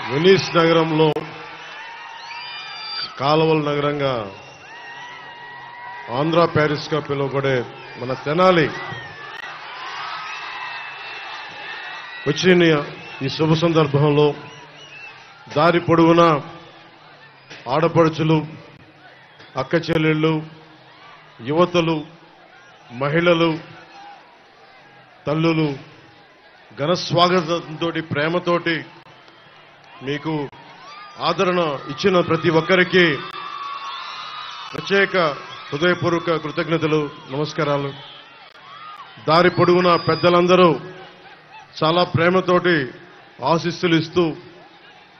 Venice నగరంలో కాలువల నగరంగా ఆంధ్ర ప్యారిస్ గా పిలువబడే మన తెనాలి వచ్చిన ఈ శుభ సందర్భంలో దారి పొడవునా ఆడపడుచులు, అక్క చెల్లెళ్ళు, యువతలు, మహిళలు, తల్లులు ఘన స్వాగతంతో ప్రేమతోటి మీకు ఆదరణ ఇచ్చిన ప్రతి ఒక్కరికి ప్రత్యేక హృదయపూర్వక కృతజ్ఞతలు, నమస్కారాలు. దారి పొడవునా పెద్దలందరూ చాలా ప్రేమతోటి ఆశీస్సులు ఇస్తూ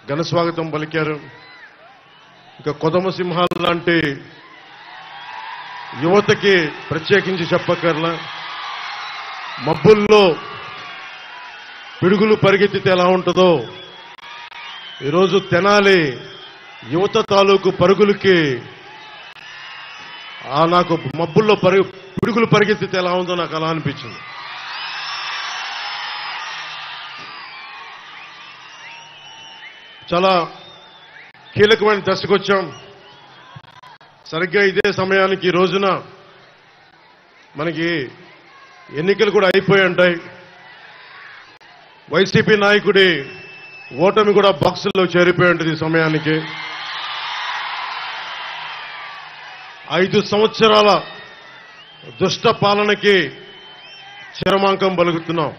ఘన స్వాగతం పలికారు. ఇక కొదమ సింహాల లాంటి యువతకి ప్రత్యేకించి చెప్పక్కర్లా. మబ్బుల్లో పిడుగులు పరిగెత్తితే ఎలా ఉంటుందో ఈరోజు తెనాలి యువత తాలూకు పరుగులకి నాకు మబ్బుల్లో పిడుగులు పరిగెత్తితే ఎలా ఉందో నాకు అలా అనిపించింది. చాలా కీలకమైన దశకు వచ్చాం. సరిగ్గా ఇదే సమయానికి ఈ రోజున మనకి ఎన్నికలు కూడా అయిపోయి ఉంటాయి. వైసీపీ నాయకుడి ఓటమి కూడా బాక్సుల్లో చేరిపోయి ఉంటుంది. ఈ సమయానికి 5 సంవత్సరాల దుష్ట పాలనకి చరమాంకం పలుకుతున్నాం.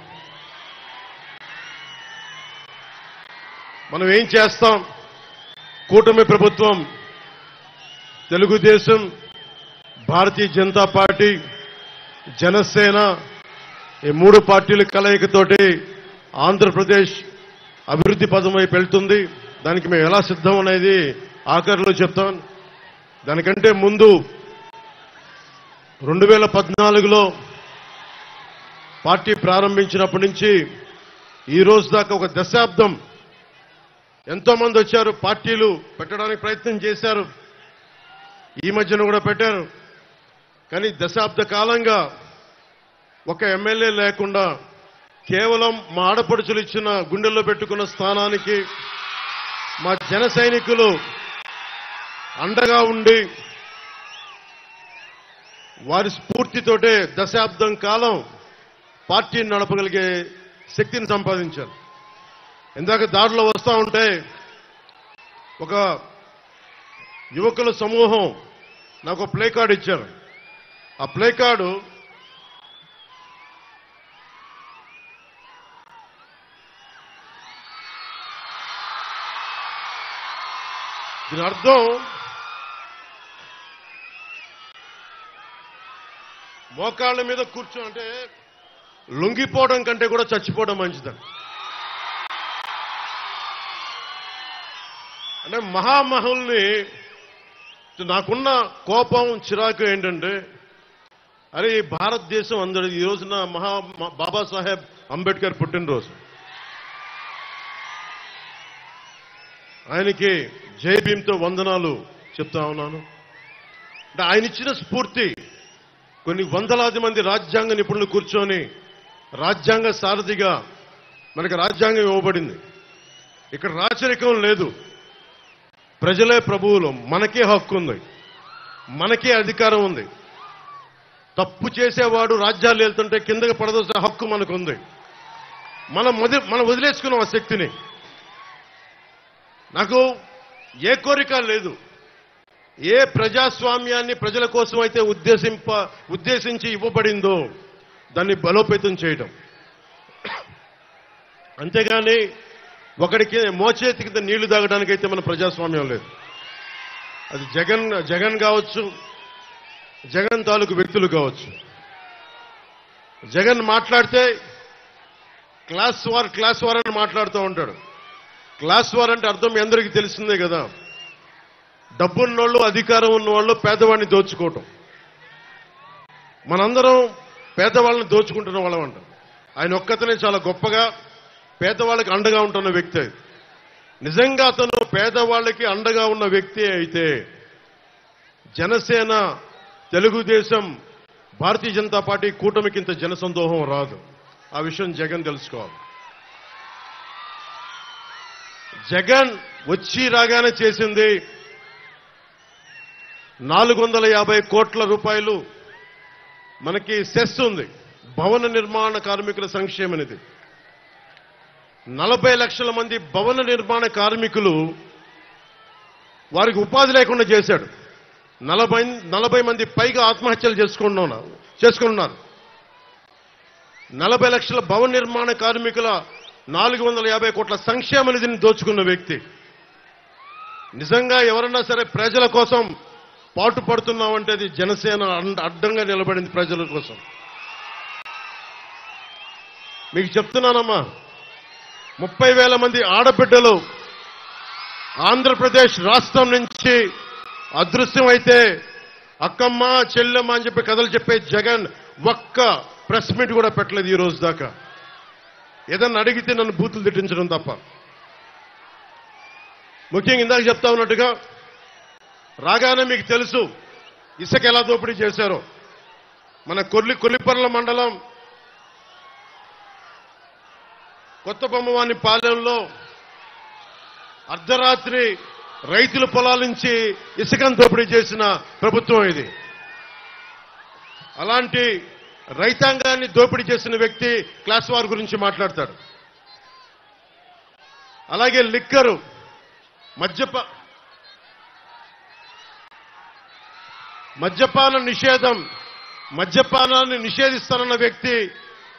మనం ఏం చేస్తాం? కూటమి ప్రభుత్వం, తెలుగుదేశం, భారతీయ జనతా పార్టీ, జనసేన ఈ 3 పార్టీల కలయికతోటి ఆంధ్రప్రదేశ్ అభివృద్ధి పదం వైపు వెళ్తుంది. దానికి మేము ఎలా సిద్ధం అనేది ఆఖరిలో చెప్తాం. దానికంటే ముందు 2014లో పార్టీ ప్రారంభించినప్పటి నుంచి ఈ రోజు దాకా ఒక దశాబ్దం ఎంతో మంది వచ్చారు, పార్టీలు పెట్టడానికి ప్రయత్నం చేశారు, ఈ మధ్యన కూడా పెట్టారు. కానీ దశాబ్ద కాలంగా ఒక ఎమ్మెల్యే లేకుండా కేవలం మా ఆడపడుచులు ఇచ్చిన గుండెల్లో పెట్టుకున్న స్థానానికి మా జన సైనికులు అండగా ఉండి వారి స్ఫూర్తితోటే దశాబ్దం కాలం పార్టీని నడపగలిగే శక్తిని సంపాదించారు. ఇందాక దారిలో వస్తూ ఉంటే ఒక యువకుల సమూహం నాకు ప్లే కార్డు ఇచ్చారు. ఆ ప్లే కార్డు దీని అర్థం మోకాళ్ళ మీద కూర్చోంటే లొంగిపోవడం కంటే కూడా చచ్చిపోవడం మంచిదని. అంటే మహామహుల్ని నాకున్న కోపం, చిరాకు ఏంటంటే అరే ఈ భారతదేశం అందరి ఈ రోజున బాబాసాహెబ్ అంబేద్కర్ పుట్టినరోజు. ఆయనకి జై భీమ్తో వందనాలు చెప్తా ఉన్నాను. అంటే ఆయన ఇచ్చిన స్ఫూర్తి కొన్ని వందలాది మంది రాజ్యాంగ నిపుణులు కూర్చొని రాజ్యాంగ సారథిగా మనకి రాజ్యాంగం ఇవ్వబడింది. ఇక్కడ రాచరికం లేదు, ప్రజలే ప్రభువులు, మనకే హక్కు ఉంది, మనకే అధికారం ఉంది. తప్పు చేసేవాడు రాజ్యాలు వెళ్తుంటే కిందకి పడదోసే హక్కు మనకు ఉంది. మనం వదిలేసుకున్నాం ఆ శక్తిని. నాకు ఏ కోరిక లేదు. ఏ ప్రజాస్వామ్యాన్ని ప్రజల కోసం అయితే ఉద్దేశించి ఇవ్వబడిందో దాన్ని బలోపేతం చేయడం, అంతేగాని ఒకడికి మోచేతి కింద నీళ్లు తాగడానికైతే మన ప్రజాస్వామ్యం లేదు. అది జగన్ కావచ్చు, జగన్ తాలూకు వ్యక్తులు కావచ్చు. జగన్ మాట్లాడితే క్లాస్ వార్ అని మాట్లాడుతూ ఉంటాడు. క్లాస్ వార్ అంటే అర్థం మీ అందరికీ తెలిసిందే కదా. డబ్బున్నోళ్ళు, అధికారం ఉన్నవాళ్ళు పేదవాడిని దోచుకోవటం. మనందరం పేదవాళ్ళని దోచుకుంటున్న వాళ్ళం అంట. ఆయన ఒక్కతనే చాలా గొప్పగా పేదవాళ్ళకి అండగా ఉంటున్న వ్యక్తి. నిజంగా అతను పేదవాళ్ళకి అండగా ఉన్న వ్యక్తి అయితే జనసేన, తెలుగుదేశం, భారతీయ జనతా పార్టీ కూటమికి ఇంత జనసందోహం రాదు. ఆ విషయం జగన్ తెలుసుకోవాలి. జగన్ వచ్చి రాగానే చేసింది 450 కోట్ల రూపాయలు మనకి సెస్ ఉంది. భవన నిర్మాణ కార్మికుల సంక్షేమ నిధి. 40 లక్షల మంది భవన నిర్మాణ కార్మికులు వారికి ఉపాధి లేకుండా చేశాడు. 40 మంది పైగా ఆత్మహత్యలు చేసుకున్నారు. 40 లక్షల భవన నిర్మాణ కార్మికుల 450 కోట్ల సంక్షేమ నిధిని దోచుకున్న వ్యక్తి. నిజంగా ఎవరన్నా సరే ప్రజల కోసం పాటు పడుతున్నామంటే అది జనసేన అడ్డంగా నిలబడింది ప్రజల కోసం. మీకు చెప్తున్నానమ్మా, 30,000 మంది ఆడబిడ్డలు ఆంధ్రప్రదేశ్ రాష్ట్రం నుంచి అదృశ్యం అయితే అక్కమ్మ చెల్లెమ్మ అని చెప్పి కథలు చెప్పే జగన్ ఒక్క ప్రెస్ మీట్ కూడా పెట్టలేదు ఈ రోజు దాకా. ఏదన్నా అడిగితే నన్ను బూతులు తిట్టించడం తప్ప. ముఖ్యంగా ఇందాక చెప్తా ఉన్నట్టుగా రాగానే మీకు తెలుసు ఇసుక ఎలా దోపిడీ చేశారో. మన కొల్లిపర్ల మండలం కొత్త బొమ్మవాని పాలెంలో అర్ధరాత్రి రైతుల పొలాల నుంచి ఇసుకను దోపిడీ చేసిన ప్రభుత్వం ఇది. అలాంటి రైతాంగాన్ని దోపిడీ చేసిన వ్యక్తి క్లాస్ వార్ గురించి మాట్లాడతాడు. అలాగే లిక్కరు మద్యపాన నిషేధం, మద్యపానాన్ని నిషేధిస్తానన్న వ్యక్తి,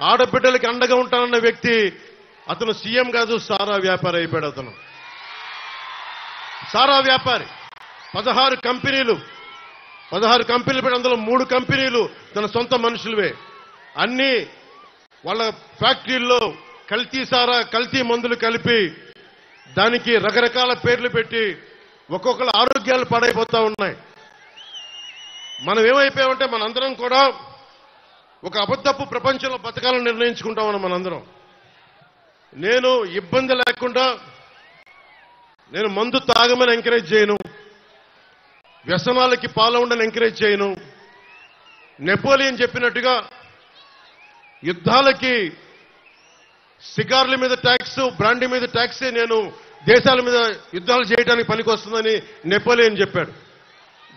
ఆడబిడ్డలకి అండగా ఉంటానన్న వ్యక్తి అతను సీఎం కాదు, సారా వ్యాపారి అయిపోయాడు. అతను సారా వ్యాపారి. 16 కంపెనీలు పెట్టి అందులో 3 కంపెనీలు తన సొంత మనుషులవే. అన్ని వాళ్ళ ఫ్యాక్టరీల్లో కల్తీ సారా, కల్తీ మందులు కలిపి దానికి రకరకాల పేర్లు పెట్టి ఒక్కొక్కరు ఆరోగ్యాలు పాడైపోతా ఉన్నాయి. మనం ఏమైపోయామంటే మనందరం కూడా ఒక అబద్ధపు ప్రపంచంలో బతకాలని నిర్ణయించుకుంటామని మనందరం. నేను ఇబ్బంది లేకుండా నేను మందు తాగమని ఎంకరేజ్ చేయను, వ్యసనాలకి పాల్గొనని ఎంకరేజ్ చేయను. నెపోలియన్ చెప్పినట్టుగా యుద్ధాలకి షికార్ల మీద ట్యాక్స్, బ్రాండీ మీద ట్యాక్సే నేను దేశాల మీద యుద్ధాలు చేయడానికి పనికొస్తుందని నెపోలియన్ చెప్పాడు.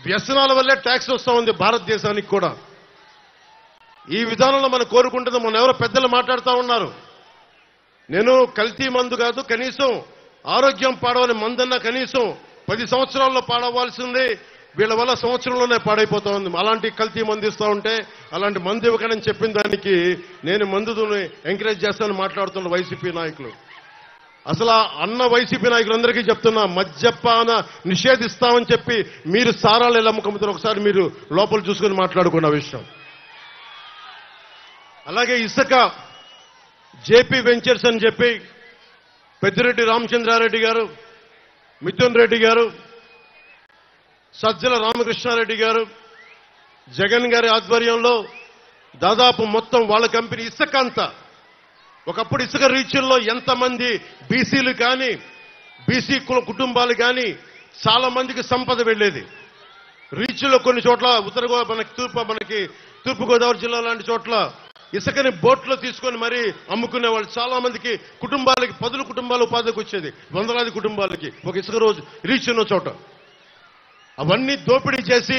వ్యసనాల వల్లే ట్యాక్స్ వస్తూ ఉంది భారతదేశానికి కూడా. ఈ విధానంలో మనం కోరుకుంటుంది. మన ఎవరో పెద్దలు మాట్లాడుతూ ఉన్నారు, నేను కల్తీ మందు కాదు, కనీసం ఆరోగ్యం పాడవని మందన్నా కనీసం 10 సంవత్సరాల్లో పాడవలసింది, వీళ్ళ వల్ల సంవత్సరంలోనే పాడైపోతా ఉంది. అలాంటి కల్తీ మందు ఇస్తూ ఉంటే అలాంటి మందు ఇవ్వకని చెప్పిన దానికి నేను మందుని ఎంకరేజ్ చేస్తానని మాట్లాడుతున్న వైసీపీ నాయకులు. అసలు అన్న వైసీపీ నాయకులందరికీ చెప్తున్నా, మద్యపాన నిషేధిస్తామని చెప్పి మీరు సారాలు ఎలా అమ్ముకుంటారు ఒకసారి మీరు లోపల చూసుకుని మాట్లాడుకున్న విషయం. అలాగే ఇసుక జేపీ వెంచర్స్ అని చెప్పి పెద్దిరెడ్డి రామచంద్రారెడ్డి గారు, మిథున్ రెడ్డి గారు, సజ్జల రామకృష్ణారెడ్డి గారు, జగన్ గారి ఆధ్వర్యంలో దాదాపు మొత్తం వాళ్ళ కంపెనీ ఇసుక అంతా. ఒకప్పుడు ఇసుక రీచుల్లో ఎంతమంది బీసీలు కానీ బీసీ కుటుంబాలు కానీ చాలా మందికి సంపద వెళ్లేది. రీచుల్లో కొన్ని చోట్ల మనకి తూర్పుగోదావరి జిల్లా లాంటి చోట్ల ఇసుకని బోట్లో తీసుకొని మరీ అమ్ముకునేవాళ్ళు. చాలా మందికి కుటుంబాలకి 10 కుటుంబాలు ఉపాధికి వచ్చేది, వందలాది కుటుంబాలకి ఒక ఇసుక రోజు రీచ్ ఉన్న చోట. అవన్నీ దోపిడీ చేసి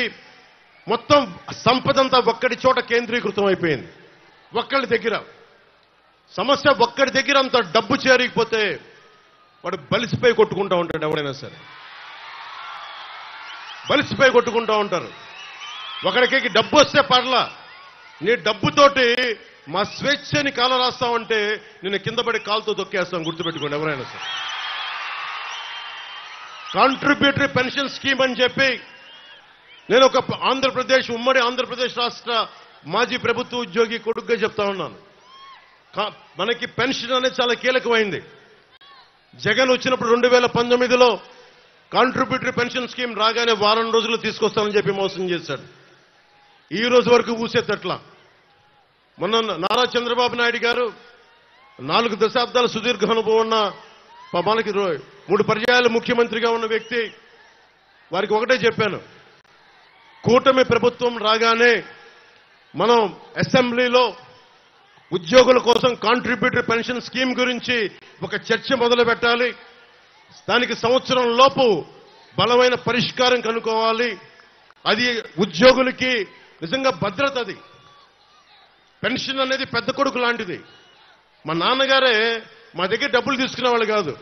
మొత్తం సంపదంతా ఒక్కడి చోట కేంద్రీకృతం అయిపోయింది. ఒక్కడి దగ్గర సమస్య, ఒక్కడి దగ్గర అంత డబ్బు చేరిగిపోతే వాడు బలిసిపోయి కొట్టుకుంటా ఉంటాడు. ఎవడైనా సరే బలిసిపోయి కొట్టుకుంటా ఉంటారు. ఒకడికి డబ్బు వస్తే పర్లా, నీ డబ్బుతోటి మా స్వేచ్ఛని కాల రాస్తామంటే నేను కింద పడి కాలుతో తొక్కేస్తాం. గుర్తుపెట్టుకోండి ఎవరైనా సరే. కాంట్రిబ్యూటరీ పెన్షన్ స్కీమ్ అని చెప్పి నేను ఒక ఉమ్మడి ఆంధ్రప్రదేశ్ రాష్ట్ర మాజీ ప్రభుత్వ ఉద్యోగి కొడుకుగా చెప్తా ఉన్నాను. మనకి పెన్షన్ అనేది చాలా కీలకమైంది. జగన్ వచ్చినప్పుడు 2019లో కాంట్రిబ్యూటరీ పెన్షన్ స్కీమ్ రాగానే వారం రోజులు తీసుకొస్తానని చెప్పి మోసం చేశాడు. ఈ రోజు వరకు ఊసేతట్లా. మొన్న నారా చంద్రబాబు నాయుడు గారు 4 దశాబ్దాల సుదీర్ఘ అనుభవం ఉన్న, మనకి 3 పర్యాయాలు ముఖ్యమంత్రిగా ఉన్న వ్యక్తి, వారికి ఒకటే చెప్పాను, కూటమి ప్రభుత్వం రాగానే మనం అసెంబ్లీలో ఉద్యోగుల కోసం కాంట్రిబ్యూటరీ పెన్షన్ స్కీమ్ గురించి ఒక చర్చ మొదలు పెట్టాలి. దానికి సంవత్సరం లోపు బలమైన పరిష్కారం కనుక్కోవాలి. అది ఉద్యోగులకి నిజంగా భద్రత. అది పెన్షన్ అనేది పెద్ద కొడుకు లాంటిది. మా నాన్నగారే మా దగ్గర డబ్బులు తీసుకునే వాళ్ళు కాదు.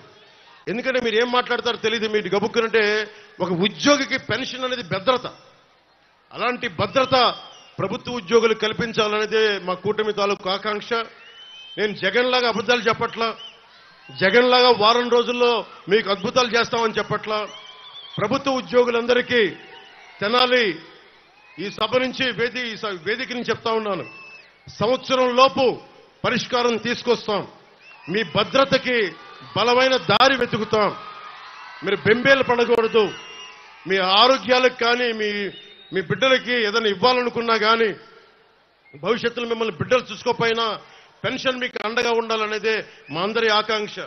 ఎందుకంటే మీరు ఏం మాట్లాడతారో తెలియదు, మీరు గబుక్కునంటే ఒక ఉద్యోగికి పెన్షన్ అనేది భద్రత. అలాంటి భద్రత ప్రభుత్వ ఉద్యోగులు కల్పించాలనేదే మా కూటమి తాలూకు ఆకాంక్ష. నేను జగన్ లాగా అబద్ధాలు చెప్పట్లా, జగన్ లాగా వారం రోజుల్లో మీకు అద్భుతాలు చేస్తామని చెప్పట్లా. ప్రభుత్వ ఉద్యోగులందరికీ తెనాలి ఈ సభ నుంచి వేదిక నుంచి చెప్తా ఉన్నాను, సంవత్సరం లోపు పరిష్కారం తీసుకొస్తాం. మీ భద్రతకి బలమైన దారి వెతుకుతాం. మీరు బెంబేలు పడకూడదు. మీ ఆరోగ్యాలకు కానీ మీ బిడ్డలకి ఏదైనా ఇవ్వాలనుకున్నా కానీ, భవిష్యత్తులో మిమ్మల్ని బిడ్డలు చూసుకోకపోయినా పెన్షన్ మీకు అండగా ఉండాలనేదే మా అందరి ఆకాంక్ష.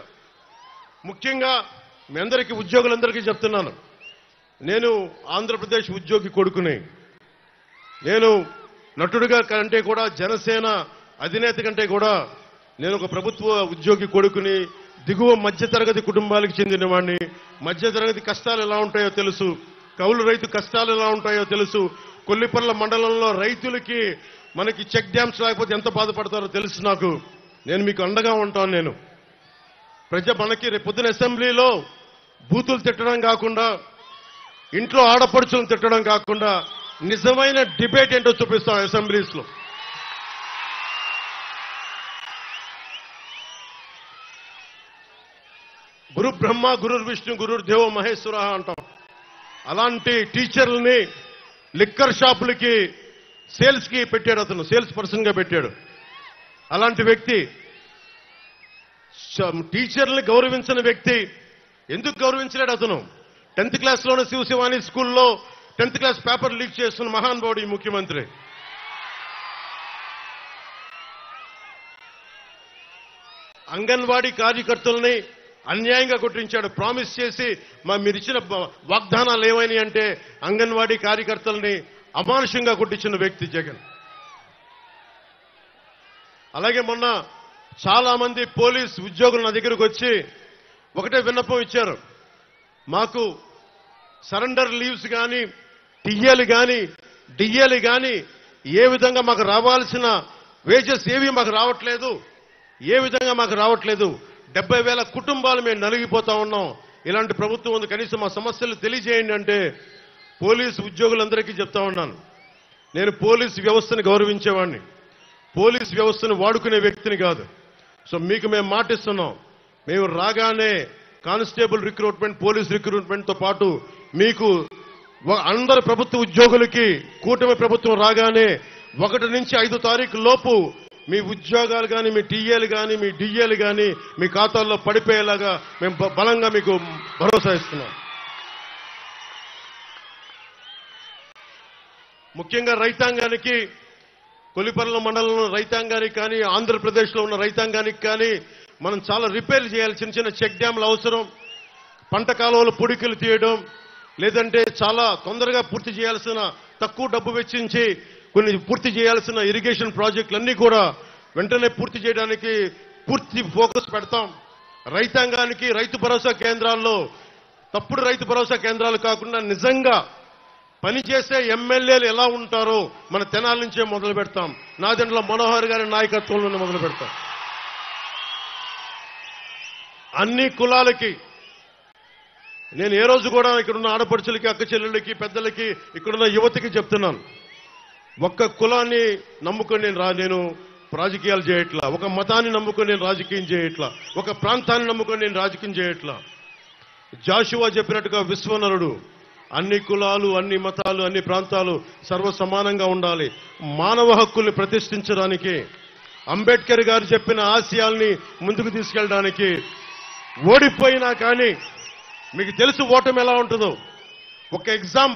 ముఖ్యంగా మీ అందరికీ ఉద్యోగులందరికీ చెప్తున్నాను, నేను ఆంధ్రప్రదేశ్ ఉద్యోగి కొడుకుని. నేను నటుడిగా కంటే కూడా, జనసేన అధినేత కంటే కూడా నేను ఒక ప్రభుత్వ ఉద్యోగి కొడుకుని, దిగువ మధ్యతరగతి కుటుంబాలకు చెందినవాడిని. మధ్యతరగతి కష్టాలు ఎలా ఉంటాయో తెలుసు, కౌలు రైతు కష్టాలు ఎలా ఉంటాయో తెలుసు. కొల్లిపర్ల మండలంలో రైతులకి మనకి చెక్ డ్యామ్స్ లేకపోతే ఎంత బాధపడతారో తెలుసు నాకు. నేను మీకు అండగా ఉంటాను. నేను మనకి రేపు పొద్దున అసెంబ్లీలో బూతులు తిట్టడం కాకుండా, ఇంట్లో ఆడపడుచులను తిట్టడం కాకుండా నిజమైన డిబేట్ ఏంటో చూపిస్తాం అసెంబ్లీస్ లో. గురు బ్రహ్మ గురు విష్ణు గురు దేవో మహేశ్వర అంటాం. అలాంటి టీచర్లని లిక్కర్ షాపులకి సేల్స్ కి పెట్టాడు. అతను సేల్స్ పర్సన్ గా పెట్టాడు. అలాంటి వ్యక్తి, టీచర్ని గౌరవించిన వ్యక్తి ఎందుకు గౌరవించలేడు? అతను 10th క్లాస్లోనే శివశివాని స్కూల్లో 10th క్లాస్ పేపర్ లీక్ చేస్తున్న మహానుభావుడు ఈ ముఖ్యమంత్రి. అంగన్వాడీ కార్యకర్తల్ని అన్యాయంగా కొట్టించాడు. ప్రామిస్ చేసి మీరిచ్చిన వాగ్దానాలు ఏమైనా అంటే అంగన్వాడీ కార్యకర్తల్ని అమానుషంగా కొట్టించిన వ్యక్తి జగన్. అలాగే మొన్న చాలా మంది పోలీస్ ఉద్యోగులు నా దగ్గరకు వచ్చి ఒకటే విన్నపం ఇచ్చారు, మాకు సరెండర్ లీవ్స్ కానీ, టీఏలు కానీ, డిఏలు కానీ ఏ విధంగా మాకు రావాల్సిన వేజెస్ ఏవి మాకు రావట్లేదు, ఏ విధంగా మాకు రావట్లేదు. 70,000 కుటుంబాలు మేము నలిగిపోతా ఉన్నాం. ఇలాంటి ప్రభుత్వం ఉంది, కనీసం మా సమస్యలు తెలియజేయండి అంటే పోలీసు ఉద్యోగులందరికీ చెప్తా ఉన్నాను, నేను పోలీసు వ్యవస్థను గౌరవించేవాడిని, పోలీసు వ్యవస్థను వాడుకునే వ్యక్తిని కాదు. సో మీకు మేము మాటిస్తున్నాం, మేము రాగానే కానిస్టేబుల్ రిక్రూట్మెంట్, పోలీస్ రిక్రూట్మెంట్తో పాటు మీకు అందరు ప్రభుత్వ ఉద్యోగులకి కూటమి ప్రభుత్వం రాగానే 1 నుంచి 5 తారీఖు లోపు మీ ఉద్యోగాలు కానీ, మీ టీఏలు కానీ, మీ డిఏలు కానీ మీ ఖాతాల్లో పడిపోయేలాగా మేము బలంగా మీకు భరోసా ఇస్తున్నాం. ముఖ్యంగా రైతాంగానికి, కొల్లిపర్ల మండలంలో రైతాంగానికి కానీ, ఆంధ్రప్రదేశ్లో ఉన్న రైతాంగానికి కానీ మనం చాలా రిపేర్ చేయాలి. చిన్న చిన్న చెక్ డ్యామ్ల అవసరం, పంట కాలువలు పొడికలు తీయడం, లేదంటే చాలా తొందరగా పూర్తి చేయాల్సిన, తక్కువ డబ్బు వెచ్చించి కొన్ని పూర్తి చేయాల్సిన ఇరిగేషన్ ప్రాజెక్టులన్నీ కూడా వెంటనే పూర్తి చేయడానికి పూర్తి ఫోకస్ పెడతాం. రైతాంగానికి రైతు భరోసా కేంద్రాల్లో తప్పుడు రైతు భరోసా కేంద్రాలు కాకుండా నిజంగా పనిచేసే ఎమ్మెల్యేలు ఎలా ఉంటారో మన తెనాలి నుంచే మొదలు పెడతాం. నాదెండ్ల మనోహర్ గారి నాయకత్వంలోనే మొదలు పెడతాం. అన్ని కులాలకి నేను ఏ రోజు కూడా ఇక్కడున్న ఆడపడుచులకి, అక్క చెల్లెళ్ళకి, పెద్దలకి, ఇక్కడున్న యువతకి చెప్తున్నాను, ఒక్క కులాన్ని నమ్ముకొని నేను రాజకీయాలు చేయట్లా, ఒక మతాన్ని నమ్ముకొని నేను రాజకీయం చేయట్లా, ఒక ప్రాంతాన్ని నమ్ముకొని నేను రాజకీయం చేయట్లా. జాషువా చెప్పినట్టుగా విశ్వనరుడు, అన్ని కులాలు, అన్ని మతాలు, అన్ని ప్రాంతాలు సర్వ సమానంగా ఉండాలి. మానవ హక్కుల్ని ప్రతిష్ఠించడానికి, అంబేద్కర్ గారు చెప్పిన ఆశయాల్ని ముందుకు తీసుకెళ్ళడానికి, ఓడిపోయినా కానీ మీకు తెలుసు ఓటమి ఎలా ఉంటుందో. ఒక ఎగ్జామ్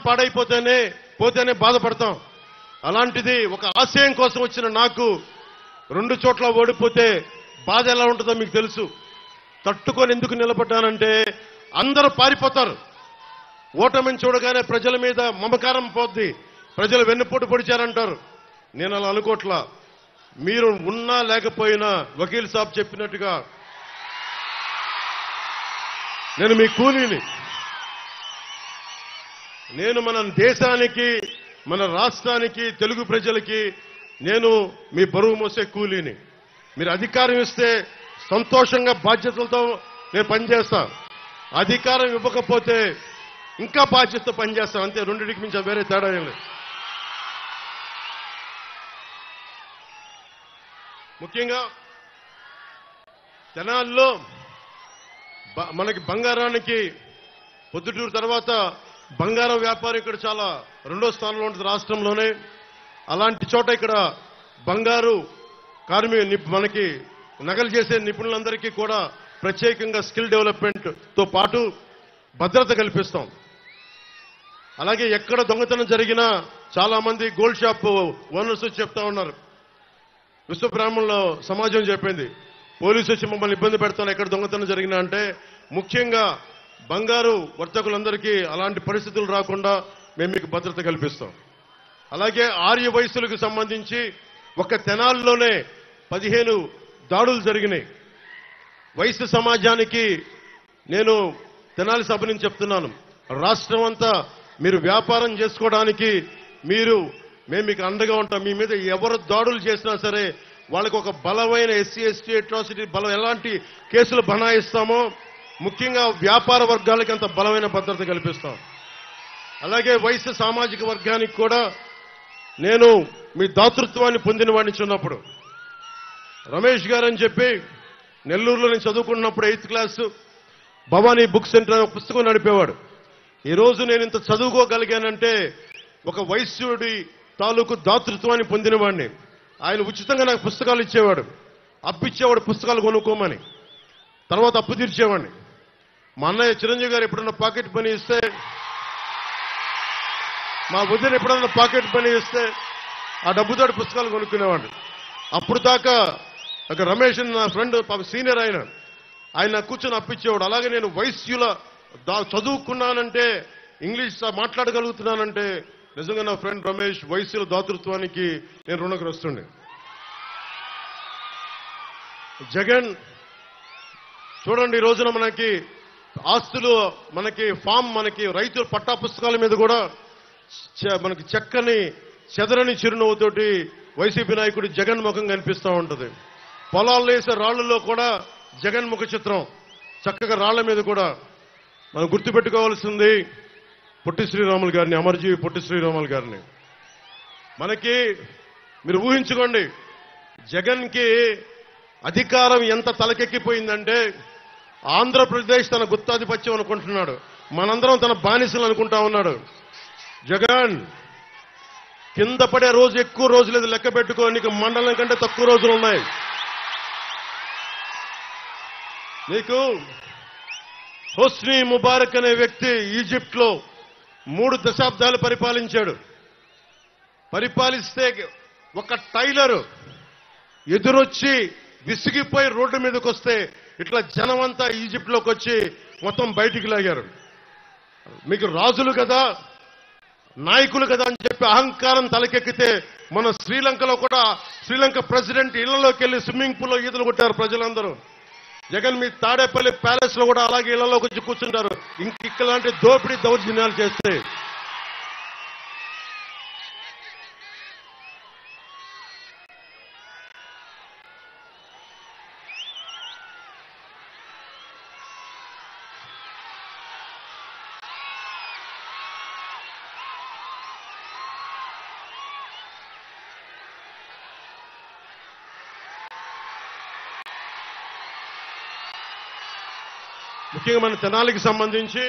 పోతేనే బాధపడతాం. అలాంటిది ఒక ఆశయం కోసం వచ్చిన నాకు 2 చోట్ల ఓడిపోతే బాధ ఎలా ఉంటుందో మీకు తెలుసు. తట్టుకొని ఎందుకు నిలబడ్డానంటే అందరూ పారిపోతారు. ఓటమిని చూడగానే ప్రజల మీద మమకారం పోద్ది, ప్రజలు వెన్నుపోటు పొడిచారంటారు. నేను అలా అనుకోట్లా. మీరు ఉన్నా లేకపోయినా వకీల్ సాబ్ చెప్పినట్టుగా నేను మీ కూలీని. నేను మన దేశానికి, మన రాష్ట్రానికి, తెలుగు ప్రజలకి నేను మీ బరువు మోసే కూలీని. మీరు అధికారం ఇస్తే సంతోషంగా బాధ్యతలతో నేను పనిచేస్తా. అధికారం ఇవ్వకపోతే ఇంకా బాధ్యతతో పనిచేస్తాను. అంతే, రెండింటికి మించి వేరే తేడా ఏం లేదు. ముఖ్యంగా తెనాలిలో మనకి బంగారానికి పొద్దుటూరు తర్వాత బంగారం వ్యాపారం ఇక్కడ చాలా రెండో స్థానంలో ఉంటుంది రాష్ట్రంలోనే. అలాంటి చోట ఇక్కడ బంగారు మనకి నగలు చేసే నిపుణులందరికీ కూడా ప్రత్యేకంగా స్కిల్ డెవలప్మెంట్ తో పాటు భద్రత కల్పిస్తాం. అలాగే ఎక్కడ దొంగతనం జరిగినా చాలా మంది గోల్డ్ షాప్ ఓనర్స్ చెప్తా ఉన్నారు. విశ్వబ్రాహ్మణుల సమాజం చెప్పింది, పోలీసు వచ్చి మమ్మల్ని ఇబ్బంది పెడతాను ఎక్కడ దొంగతనం జరిగినా అంటే. ముఖ్యంగా బంగారు వర్తకులందరికీ అలాంటి పరిస్థితులు రాకుండా మేము మీకు భద్రత కల్పిస్తాం. అలాగే ఆర్య వయసులకు సంబంధించి ఒక తెనాలిలోనే 15 దాడులు జరిగినాయి. వయసు సమాజానికి నేను తెనాలి సభ నుంచి చెప్తున్నాను, రాష్ట్రం అంతా మీరు వ్యాపారం చేసుకోవడానికి మేము మీకు అండగా ఉంటాం. మీ మీద ఎవరు దాడులు చేసినా సరే వాళ్ళకి ఒక బలమైన ఎస్సీ ఎస్టీ అట్రాసిటీ ఎలాంటి కేసులు బనాయిస్తామో ముఖ్యంగా వ్యాపార వర్గాలకి అంత బలమైన భద్రత కల్పిస్తాం. అలాగే వయసు సామాజిక వర్గానికి కూడా నేను మీ దాతృత్వాన్ని పొందిన వాడిని చిన్నప్పుడు. రమేష్ గారు అని చెప్పి నెల్లూరులో నేను చదువుకున్నప్పుడు 8th class Bhavani book centre పుస్తకం నడిపేవాడు. ఈ రోజు నేను ఇంత చదువుకోగలిగానంటే ఒక వైశ్యుడి తాలూకు దాతృత్వాన్ని పొందిన వాడిని. ఆయన ఉచితంగా నాకు పుస్తకాలు ఇచ్చేవాడు, అప్పిచ్చేవాడు పుస్తకాలు కొనుక్కోమని. తర్వాత అప్పు తీర్చేవాడిని. మా అన్నయ్య చిరంజీవి గారు ఎప్పుడన్నా పాకెట్ పని ఇస్తే, మా వదిన ఎప్పుడన్నా పాకెట్ పని ఇస్తే ఆ డబ్బుతో పుస్తకాలు కొనుక్కునేవాడిని. అప్పుడు దాకా ఒక రమేష్ నా ఫ్రెండ్ సీనియర్ ఆయన కూర్చొని అప్పిచ్చేవాడు. అలాగే నేను వైశ్యుల చదువుకున్నానంటే, ఇంగ్లీష్ మాట్లాడగలుగుతున్నానంటే నిజంగా నా ఫ్రెండ్ రమేష్ వైశ్యుల దాతృత్వానికి నేను రుణగ్రస్తుండే. జగన్ చూడండి, ఈ రోజున మనకి ఆస్తులు, మనకి ఫామ్, మనకి రైతుల పట్టా పుస్తకాల మీద కూడా మనకి చక్కని చెదరని చిరునవ్వుతోటి వైసీపీ నాయకుడి జగన్ ముఖం కనిపిస్తూ ఉంటుంది. పొలాల్లో వేసే రాళ్లలో కూడా జగన్ ముఖ చిత్రం చక్కగా రాళ్ల మీద కూడా. మనం గుర్తుపెట్టుకోవాల్సింది పొట్టి శ్రీరాములు గారిని, అమరజీవి పొట్టి శ్రీరాములు గారిని. మనకి మీరు ఊహించుకోండి, జగన్కి అధికారం ఎంత తలకెక్కిపోయిందంటే ఆంధ్రప్రదేశ్ తన గుత్తాధిపత్యం అనుకుంటున్నాడు, మనందరం తన బానిసలు అనుకుంటా ఉన్నాడు. జగన్ కింద పడే రోజు ఎక్కువ రోజు లేదు, లెక్క పెట్టుకో, నీకు మండలం కంటే తక్కువ రోజులు ఉన్నాయి. నీకు హోస్ని ముబారక్ అనే వ్యక్తి ఈజిప్ట్ లో 3 దశాబ్దాలు పరిపాలించాడు. పరిపాలిస్తే ఒక టైలర్ ఎదురొచ్చి విసిగిపోయి రోడ్డు మీదకి వస్తే ఇట్లా జనమంతా ఈజిప్ట్ లోకి వచ్చి మొత్తం బయటికి లాగారు. మీకు రాజులు కదా, నాయకులు కదా అని చెప్పి అహంకారం తలకెక్కితే మన శ్రీలంకలో కూడా శ్రీలంక ప్రెసిడెంట్ ఇళ్లలోకి వెళ్లి స్విమ్మింగ్ పూల్లో ఈతలు కొట్టారు ప్రజలందరూ. జగన్ మీ తాడేపల్లి ప్యాలెస్ లో కూడా అలాగే ఇళ్లలోకి వచ్చి కూర్చుంటారు ఇలాంటి దోపిడీ దౌర్జన్యాలు చేస్తే. ముఖ్యంగా మన తెనాలికి సంబంధించి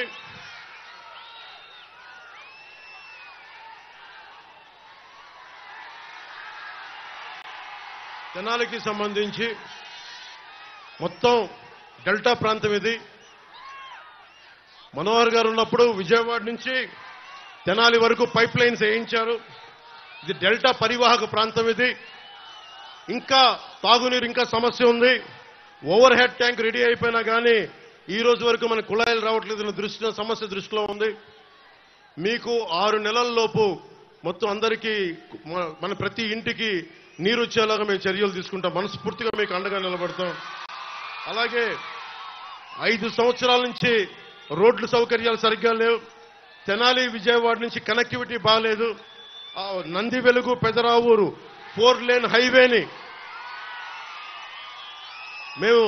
మొత్తం డెల్టా ప్రాంతం ఇది. మనోహర్ గారు ఉన్నప్పుడు విజయవాడ నుంచి తెనాలి వరకు పైప్ లైన్స్ వేయించారు. ఇది డెల్టా పరివాహక ప్రాంతం. ఇది ఇంకా తాగునీరు ఇంకా సమస్య ఉంది. ఓవర్ హెడ్ ట్యాంక్ రెడీ అయిపోయినా కానీ ఈ రోజు వరకు మన కుళాయిలు రావట్లేదు. సమస్య దృష్టిలో ఉంది. మీకు 6 నెలల్లోపు మొత్తం అందరికీ మన ప్రతి ఇంటికి నీరు వచ్చేలాగా మేము చర్యలు తీసుకుంటాం. మనస్ఫూర్తిగా మీకు అండగా నిలబడతాం. అలాగే 5 సంవత్సరాల నుంచి రోడ్లు సౌకర్యాలు సరిగ్గా లేవు. తెనాలి విజయవాడ నుంచి కనెక్టివిటీ బాగాలేదు. నంది వెలుగు పెదరావూరు 4 లేన్ హైవేని మేము,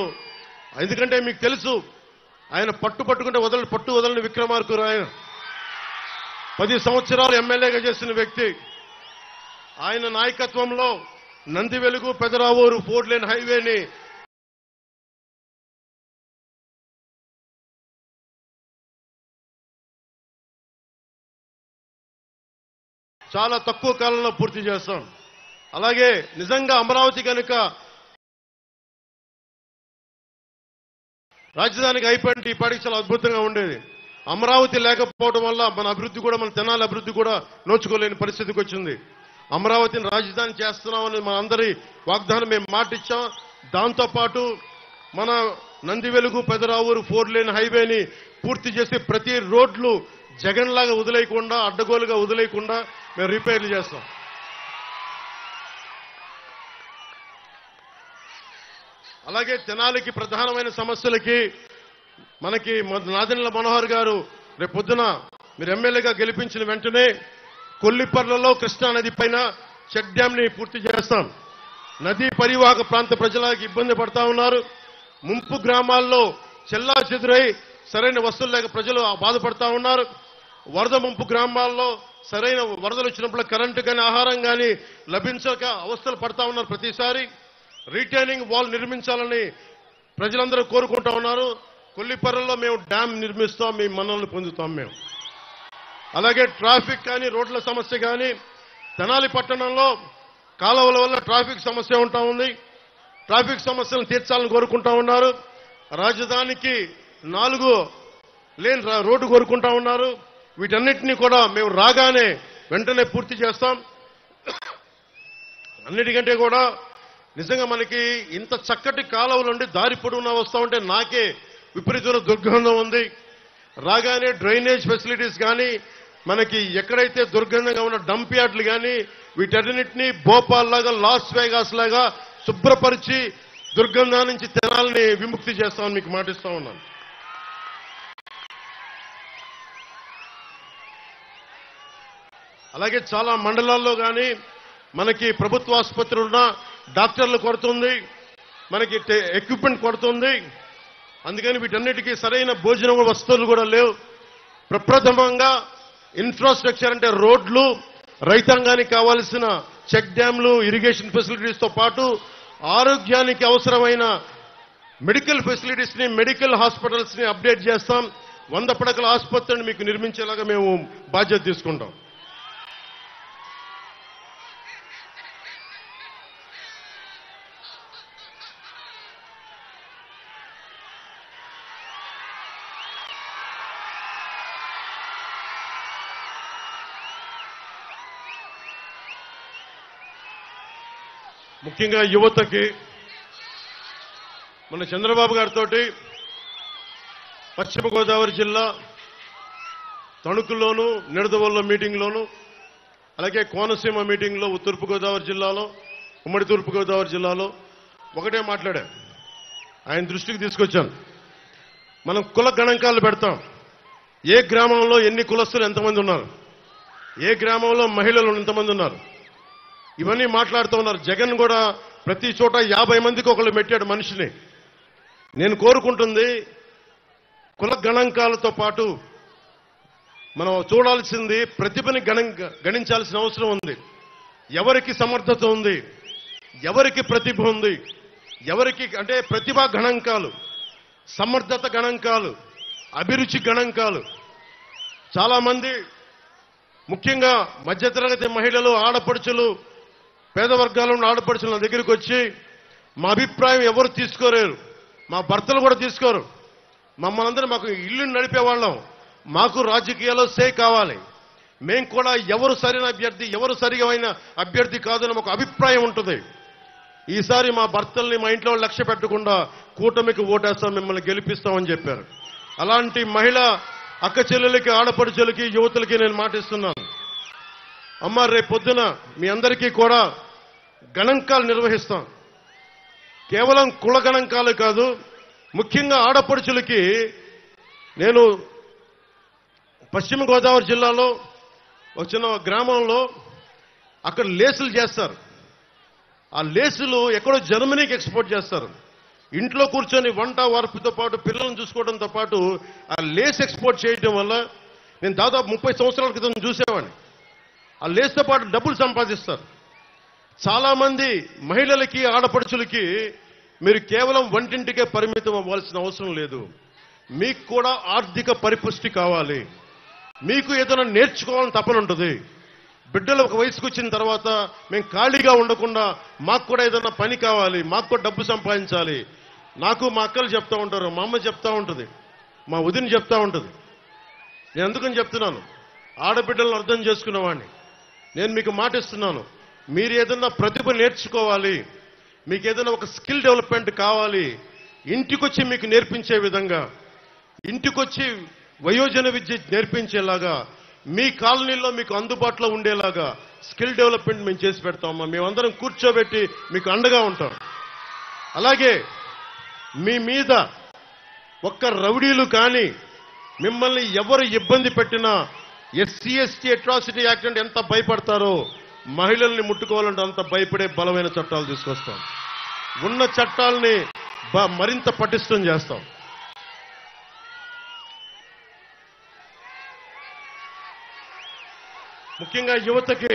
ఎందుకంటే మీకు తెలుసు ఆయన పట్టుకుంటే పట్టు వదలని విక్రమార్కుడు. ఆయన 10 సంవత్సరాలు ఎమ్మెల్యేగా చేసిన వ్యక్తి. ఆయన నాయకత్వంలో నంది వెలుగు పెదరావూరు 4 లేన్ హైవేని చాలా తక్కువ కాలంలో పూర్తి చేస్తాం. అలాగే నిజంగా అమరావతి కనుక రాజధానికి అయిపోయింటే ఈ పాటికి చాలా అద్భుతంగా ఉండేది. అమరావతి లేకపోవడం వల్ల మన అభివృద్ధి కూడా, మన తెనాలి అభివృద్ధి కూడా నోచుకోలేని పరిస్థితికి వచ్చింది. అమరావతిని రాజధాని చేస్తున్నామని మన అందరి వాగ్దానం మేము మాటిచ్చాం. దాంతోపాటు మన నంది వెలుగు పెదరావూరు 4 లేన్ హైవేని పూర్తి చేసి ప్రతి రోడ్లు జగన్ లాగా వదిలేయకుండా, అడ్డగోలుగా వదిలేయకుండా మేము రిపేర్లు చేస్తాం. అలాగే తెనాలికి ప్రధానమైన సమస్యలకి మనకి నాదెండ్ల మనోహర్ గారు రేపు పొద్దున మీరు ఎమ్మెల్యేగా గెలిపించిన వెంటనే కొల్లిపర్లలో కృష్ణా నది పైన చెక్ డ్యామ్ ని పూర్తి చేస్తాం. నదీ పరివాహక ప్రాంత ప్రజలకు ఇబ్బంది పడతా ఉన్నారు. ముంపు గ్రామాల్లో చెల్లా చెదురై సరైన వసతులు లేక ప్రజలు బాధపడతా ఉన్నారు. వరద ముంపు గ్రామాల్లో సరైన వరదలు వచ్చినప్పుడు కరెంటు కానీ ఆహారం కానీ లభించక అవస్థలు పడతా ఉన్నారు. ప్రతిసారి రీటైనింగ్ వాల్ నిర్మించాలని ప్రజలందరూ కోరుకుంటా ఉన్నారు. కొల్లిపర్రలో మేము డ్యామ్ నిర్మిస్తాం, మీ మన్ననలు పొందుతాం మేము. అలాగే ట్రాఫిక్ కానీ రోడ్ల సమస్య కానీ తెనాలి పట్టణంలో కాలువల వల్ల ట్రాఫిక్ సమస్య ఉంటా ఉంది. ట్రాఫిక్ సమస్యలను తీర్చాలని కోరుకుంటా ఉన్నారు. రాజధానికి 4 లేన్ రోడ్డు కోరుకుంటా ఉన్నారు. వీటన్నిటినీ కూడా మేము రాగానే వెంటనే పూర్తి చేస్తాం. అన్నిటికంటే కూడా నిజంగా మనకి ఇంత చక్కటి కాలువలు ఉండి దారి పొడవునా వస్తూ ఉంటే నాకే విపరీతమైన దుర్గంధం ఉంది. రాగానే డ్రైనేజ్ ఫెసిలిటీస్ కానీ, మనకి ఎక్కడైతే దుర్గంధంగా ఉన్న డంప్ యార్డ్లు కానీ వీటన్నిటినీ భోపాల్ లాగా, లాస్ వేగాస్ లాగా శుభ్రపరిచి దుర్గంధం నుంచి తెనాలని విముక్తి చేస్తామని మీకు మాటిస్తా ఉన్నాను. అలాగే చాలా మండలాల్లో కానీ మనకి ప్రభుత్వ ఆసుపత్రులు ఉన్న డాక్టర్లు కొడుతుంది, మనకి ఎక్విప్మెంట్ కొడుతుంది. అందుకని వీటన్నిటికీ సరైన భోజనం వసతులు కూడా లేవు. ప్రప్రథమంగా ఇన్ఫ్రాస్ట్రక్చర్ అంటే రోడ్లు, రైతాంగానికి కావాల్సిన చెక్ డ్యాంలు, ఇరిగేషన్ ఫెసిలిటీస్ తో పాటు ఆరోగ్యానికి అవసరమైన మెడికల్ ఫెసిలిటీస్ ని, మెడికల్ హాస్పిటల్స్ ని అప్డేట్ చేస్తాం. 100 పడకల ఆసుపత్రిని మీకు నిర్మించేలాగా మేము బాధ్యత తీసుకుంటాం. ముఖ్యంగా యువతకి మన చంద్రబాబు గారితో పశ్చిమ గోదావరి జిల్లా తణుకులోను, నిడదవోలు మీటింగ్లోను, అలాగే కోనసీమ మీటింగ్లో తూర్పు గోదావరి జిల్లాలో, ఉమ్మడి తూర్పు గోదావరి జిల్లాలో ఒకటే మాట్లాడా. ఆయన దృష్టికి తీసుకొచ్చాను. మనం కుల గణాంకాలు పెడతాం. ఏ గ్రామంలో ఎన్ని కులస్తులు ఎంతమంది ఉన్నారు, ఏ గ్రామంలో మహిళలు ఎంతమంది ఉన్నారు, ఇవన్నీ మాట్లాడుతూ ఉన్నారు. జగన్ కూడా ప్రతి చోట 50 మందికి ఒకళ్ళు పెట్టాడు మనిషిని. నేను కోరుకుంటుంది కుల గణాంకాలతో పాటు మనం చూడాల్సింది ప్రతిభని గణించాల్సిన అవసరం ఉంది. ఎవరికి సమర్థత ఉంది, ఎవరికి ప్రతిభ ఉంది, ఎవరికి అంటే ప్రతిభా గణాంకాలు, సమర్థత గణాంకాలు, అభిరుచి గణాంకాలు. చాలా మంది ముఖ్యంగా మధ్యతరగతి మహిళలు, ఆడపడుచులు, పేద వర్గాల ఉన్న ఆడపడుచుల దగ్గరికి వచ్చి మా అభిప్రాయం ఎవరు తీసుకోలేరు, మా భర్తలు కూడా తీసుకోరు, మమ్మల్ని అందరూ మాకు ఇల్లు నడిపేవాళ్ళం, మాకు రాజకీయాల్లో సే కావాలి, మేం కూడా ఎవరు సరైన అభ్యర్థి, ఎవరు సరిగా అభ్యర్థి కాదని మాకు అభిప్రాయం ఉంటుంది. ఈసారి మా భర్తల్ని, మా ఇంట్లో లక్ష్య పెట్టకుండా కూటమికి ఓటేస్తాం, మిమ్మల్ని గెలిపిస్తామని చెప్పారు. అలాంటి మహిళ అక్క చెల్లెలకి, ఆడపడుచులకి, యువతులకి నేను మాటిస్తున్నాను. అమ్మ, రేపు పొద్దున మీ అందరికీ కూడా గణాంకాలు నిర్వహిస్తాం. కేవలం కుల గణాంకాలు కాదు, ముఖ్యంగా ఆడపడుచులకి నేను పశ్చిమ గోదావరి జిల్లాలో ఒక చిన్న గ్రామంలో అక్కడ లేసులు చేస్తారు. ఆ లేసులు ఎక్కడో జర్మనీకి ఎక్స్పోర్ట్ చేస్తారు. ఇంట్లో కూర్చొని వంట వార్పుతో పాటు పిల్లలను చూసుకోవడంతో పాటు ఆ లేస్ ఎక్స్పోర్ట్ చేయడం వల్ల నేను దాదాపు 30 సంవత్సరాల క్రితం చూసేవాడిని. ఆ లేస్తో పాటు డబ్బులు సంపాదిస్తారు. చాలామంది మహిళలకి, ఆడపడుచులకి మీరు కేవలం వంటింటికే పరిమితం అవ్వాల్సిన అవసరం లేదు. మీకు కూడా ఆర్థిక పరిపుష్టి కావాలి. మీకు ఏదైనా నేర్చుకోవాలని తపన ఉంటుంది. బిడ్డలు ఒక వయసుకు వచ్చిన తర్వాత మేము ఖాళీగా ఉండకుండా మాకు కూడా ఏదైనా పని కావాలి, మాకు కూడా డబ్బు సంపాదించాలి. నాకు మా అక్కలు చెప్తా ఉంటారు, మా అమ్మ చెప్తా ఉంటుంది, మా వదిన చెప్తా ఉంటుంది. నేను ఎందుకని చెప్తున్నాను, ఆడబిడ్డలను అర్థం చేసుకునేవాడిని. నేను మీకు మాట ఇస్తున్నాను, మీరు ఏదైనా ప్రతిభ నేర్చుకోవాలి, మీకు ఏదైనా ఒక స్కిల్ డెవలప్మెంట్ కావాలి, ఇంటికొచ్చి మీకు నేర్పించే విధంగా, ఇంటికొచ్చి వయోజన విద్య నేర్పించేలాగా, మీ కాలనీలో మీకు అందుబాటులో ఉండేలాగా స్కిల్ డెవలప్మెంట్ మేము చేసి పెడతామమ్మా. మేమందరం కూర్చోబెట్టి మీకు అండగా ఉంటాం. అలాగే మీ మీద ఒక్క రౌడీలు కానీ మిమ్మల్ని ఎవరు ఇబ్బంది పెట్టినా ఎస్సీ ఎస్టీ అట్రాసిటీ యాక్ట్ అంటే ఎంత భయపడతారో మహిళల్ని ముట్టుకోవాలంటే అంత భయపడే బలమైన చట్టాలు తీసుకొస్తాం. ఉన్న చట్టాలని మరింత పటిష్టం చేస్తాం. ముఖ్యంగా యువతకి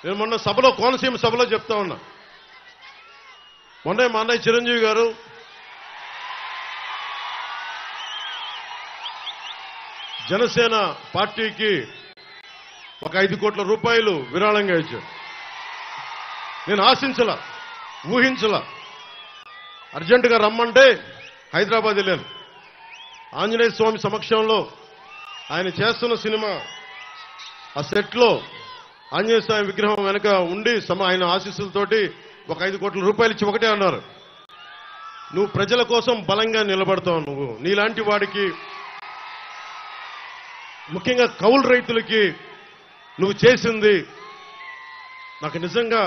నేను మొన్న సభలో, కోనసీమ సభలో చెప్తా ఉన్నా. మొన్నే మా అన్నయ్య చిరంజీవి గారు జనసేన పార్టీకి ఒక 5 కోట్ల రూపాయలు విరాళంగా ఇచ్చారు. నేను ఆశించలా, ఊహించలా. అర్జెంటుగా రమ్మంటే హైదరాబాద్ వెళ్ళాను. ఆంజనేయ స్వామి సమక్షంలో ఆయన చేస్తున్న సినిమా ఆ సెట్లో ఆంజనేయ స్వామి విగ్రహం వెనక ఉండి ఆయన ఆశీస్సులతోటి ఒక 5 కోట్ల రూపాయలు ఇచ్చి ఒకటే అన్నారు, నువ్వు ప్రజల కోసం బలంగా నిలబడతావు. నువ్వు నీలాంటి వాడికి, ముఖ్యంగా కౌలు రైతులకి నువ్వు చేసింది నాకు నిజంగా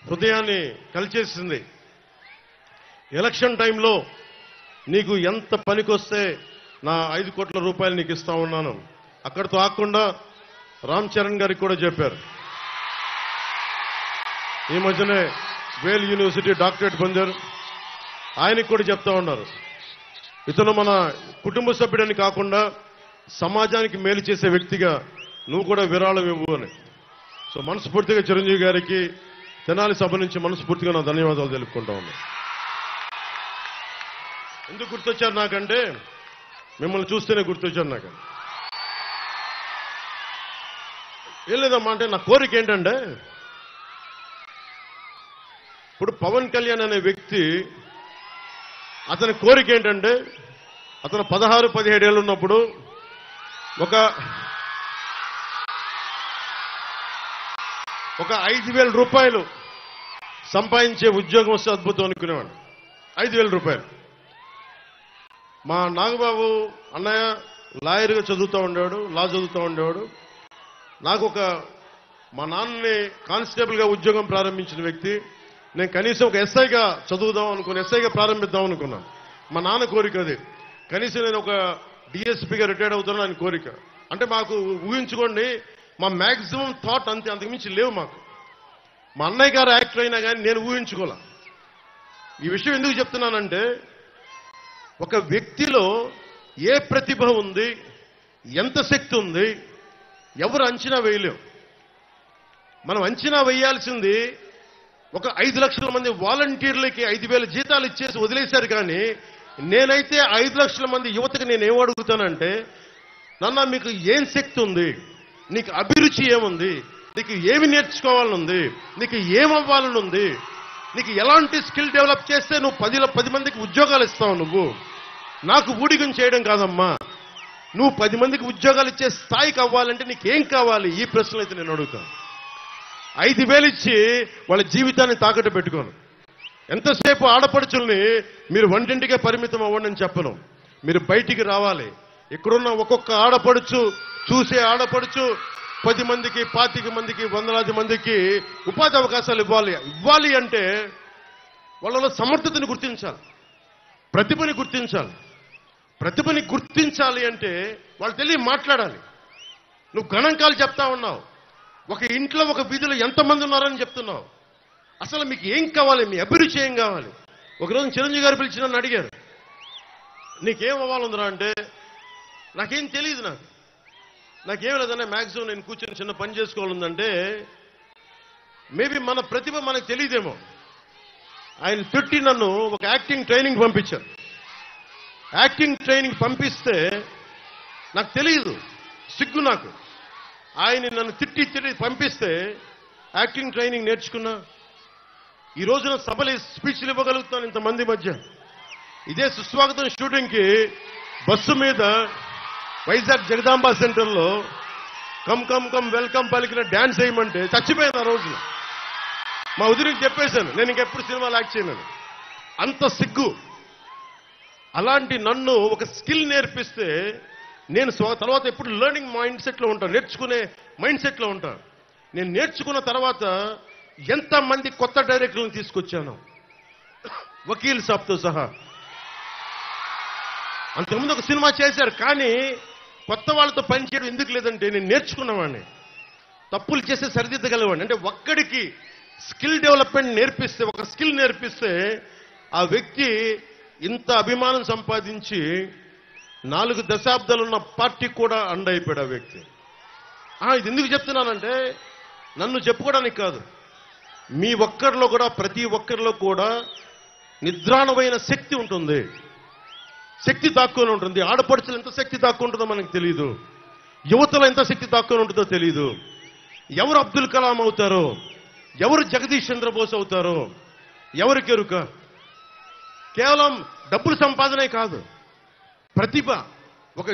హృదయాన్ని కలిచేసింది. ఎలక్షన్ టైంలో నీకు ఎంత పనికొస్తే నా 5 కోట్ల రూపాయలు నీకు ఇస్తా ఉన్నాను. అక్కడితో ఆకుండా రామ్ చరణ్ గారికి కూడా చెప్పారు. ఈ మధ్యనే వేల్ యూనివర్సిటీ డాక్టరేట్ పొందారు. ఆయనకి కూడా చెప్తా ఉన్నారు, ఇతను మన కుటుంబ సభ్యుడని కాకుండా సమాజానికి మేలు చేసే వ్యక్తిగా నువ్వు కూడా విరాళం ఇవ్వు అని. సో మనస్ఫూర్తిగా చిరంజీవి గారికి తెనాలి సభ నుంచి మనస్ఫూర్తిగా నా ధన్యవాదాలు తెలుపుకుంటా ఉన్నా. ఎందుకు గుర్తొచ్చారు నాకంటే, మిమ్మల్ని చూస్తేనే గుర్తొచ్చారు నాకు. ఏం లేదమ్మా, అంటే నా కోరిక ఏంటంటే, ఇప్పుడు పవన్ కళ్యాణ్ అనే వ్యక్తి, అతని కోరిక ఏంటంటే, అతను 16-17 ఏళ్ళు ఉన్నప్పుడు ఒక 5,000 రూపాయలు సంపాదించే ఉద్యోగం వస్తే అద్భుతం అనుకునేవాడు. 5,000 రూపాయలు. మా నాగబాబు అన్నయ్య లాయర్గా చదువుతూ ఉండేవాడు, లా చదువుతూ ఉండేవాడు. నాకు మా నాన్నని కానిస్టేబుల్గా ఉద్యోగం ప్రారంభించిన వ్యక్తి. నేను కనీసం ఒక ఎస్ఐగా చదువుదాం అనుకుని, ఎస్ఐగా ప్రారంభిద్దాం అనుకున్నాను. మా నాన్న కోరిక అది. కనీసం నేను ఒక డిఎస్పీగా రిటైర్డ్ అవుతాను ఆయన కోరిక. అంటే మాకు ఊహించుకోండి, మా మ్యాక్సిమం థాట్ అంతే, అంతకుమించి లేవు మాకు. మా అన్నయ్య గారు యాక్టర్ అయినా కానీ నేను ఊహించుకోలే. ఈ విషయం ఎందుకు చెప్తున్నానంటే, ఒక వ్యక్తిలో ఏ ప్రతిభ ఉంది, ఎంత శక్తి ఉంది, ఎవరు అంచనా వేయలేం. మనం అంచనా వేయాల్సింది ఒక 5 లక్షల మంది వాలంటీర్లకి 5,000 జీతాలు ఇచ్చేసి వదిలేశారు. కానీ నేనైతే 5 లక్షల మంది యువతకి నేను ఏం అడుగుతానంటే, నాన్న మీకు ఏం శక్తి ఉంది, నీకు అభిరుచి ఏముంది, నీకు ఏమి నేర్చుకోవాలనుంది, నీకు ఏమవ్వాలని ఉంది, నీకు ఎలాంటి స్కిల్ డెవలప్ చేస్తే నువ్వు 10 మందికి ఉద్యోగాలు ఇస్తావు. నువ్వు నాకు ఊడిగం చేయడం కాదమ్మా, నువ్వు 10 మందికి ఉద్యోగాలు ఇచ్చే స్థాయికి అవ్వాలంటే నీకేం కావాలి? ఈ ప్రశ్నలు అయితే నేను అడుగుతాను. 5,000 ఇచ్చి వాళ్ళ జీవితాన్ని తాకట్టు పెట్టుకోను. ఎంతసేపు ఆడపడుచుల్ని మీరు వంటింటికే పరిమితం అవ్వండి అని చెప్పను. మీరు బయటికి రావాలి. ఇక్కడున్న ఒక్కొక్క ఆడపడుచు, చూసే ఆడపడుచు 10 మందికి, 25 మందికి, 100 మందికి ఉపాధి అవకాశాలు ఇవ్వాలి అంటే వాళ్ళలో సమర్థతని గుర్తించాలి, ప్రతిభని గుర్తించాలి. ప్రతిభని గుర్తించాలి అంటే వాళ్ళు తెలియ మాట్లాడాలి. నువ్వు గణాంకాలు చెప్తా ఉన్నావు, ఒక ఇంట్లో ఒక వీధిలో ఎంతమంది ఉన్నారని చెప్తున్నావు. అసలు మీకు ఏం కావాలి, మీ అభిరుచి ఏం కావాలి? ఒకరోజు చిరంజీవి గారు పిలిచి నన్ను అడిగారు, నీకేం అవ్వాలందిరా అంటే నాకేం తెలియదు, నాకేం లేదన్నా మ్యాక్సిమం నేను కూర్చొని చిన్న పని చేసుకోవాలందంటే మేబీ మన ప్రతిభ మనకు తెలియదేమో. ఆయన తిట్టి నన్ను ఒక యాక్టింగ్ ట్రైనింగ్ పంపించారు. యాక్టింగ్ ట్రైనింగ్ పంపిస్తే నాకు తెలియదు, సిగ్గు నాకు. ఆయన నన్ను తిట్టి పంపిస్తే యాక్టింగ్ ట్రైనింగ్ నేర్చుకున్నా. ఈ రోజున సభలు స్పీచ్లు ఇవ్వగలుగుతాను ఇంతమంది మధ్య. ఇదే సుస్వాగతం షూటింగ్కి బస్సు మీద వైజాగ్ జగదాంబ సెంటర్లో కమ్ కమ్ కమ్ వెల్కమ్ పలికిన డాన్స్ వేయమంటే చచ్చిపోయాను ఆ రోజున. మా వదిలికి చెప్పేశాను, నేను ఇంకెప్పుడు సినిమాలు యాక్ట్ చేయను. అంత సిగ్గు. అలాంటి నన్ను ఒక స్కిల్ నేర్పిస్తే నేను తర్వాత ఎప్పుడు లెర్నింగ్ మైండ్ సెట్లో ఉంటాను, నేర్చుకునే మైండ్ సెట్లో ఉంటాను. నేను నేర్చుకున్న తర్వాత ఎంతమంది కొత్త డైరెక్టర్లను తీసుకొచ్చాను, వకీల్ సాబ్తో సహా. అంతకుముందు ఒక సినిమా చేశారు, కానీ కొత్త వాళ్ళతో పనిచేయడం ఎందుకు లేదంటే నేను నేర్చుకున్నవాడిని, తప్పులు చేస్తే సరిదిద్దగలవాడిని. అంటే ఒక్కడికి స్కిల్ డెవలప్మెంట్ నేర్పిస్తే, ఒక స్కిల్ నేర్పిస్తే ఆ వ్యక్తి ఇంత అభిమానం సంపాదించి 4 దశాబ్దాలున్న పార్టీ కూడా అండైపోయాడు ఆ వ్యక్తి. ఇది ఎందుకు చెప్తున్నానంటే నన్ను చెప్పుకోవడానికి కాదు, మీ ఒక్కరిలో కూడా, ప్రతి ఒక్కరిలో కూడా నిద్రాణమైన శక్తి ఉంటుంది, శక్తి దాక్కుని ఉంటుంది. ఆడపడుచులు ఎంత శక్తి దాక్కుంటుందో మనకు తెలియదు, యువతలో ఎంత శక్తి దాక్కుని ఉంటుందో తెలియదు. ఎవరు అబ్దుల్ కలాం అవుతారో, ఎవరు జగదీష్ చంద్రబోస్ అవుతారో ఎవరికెరుక. కేవలం డబ్బులు సంపాదనే కాదు, ప్రతిభ, ఒక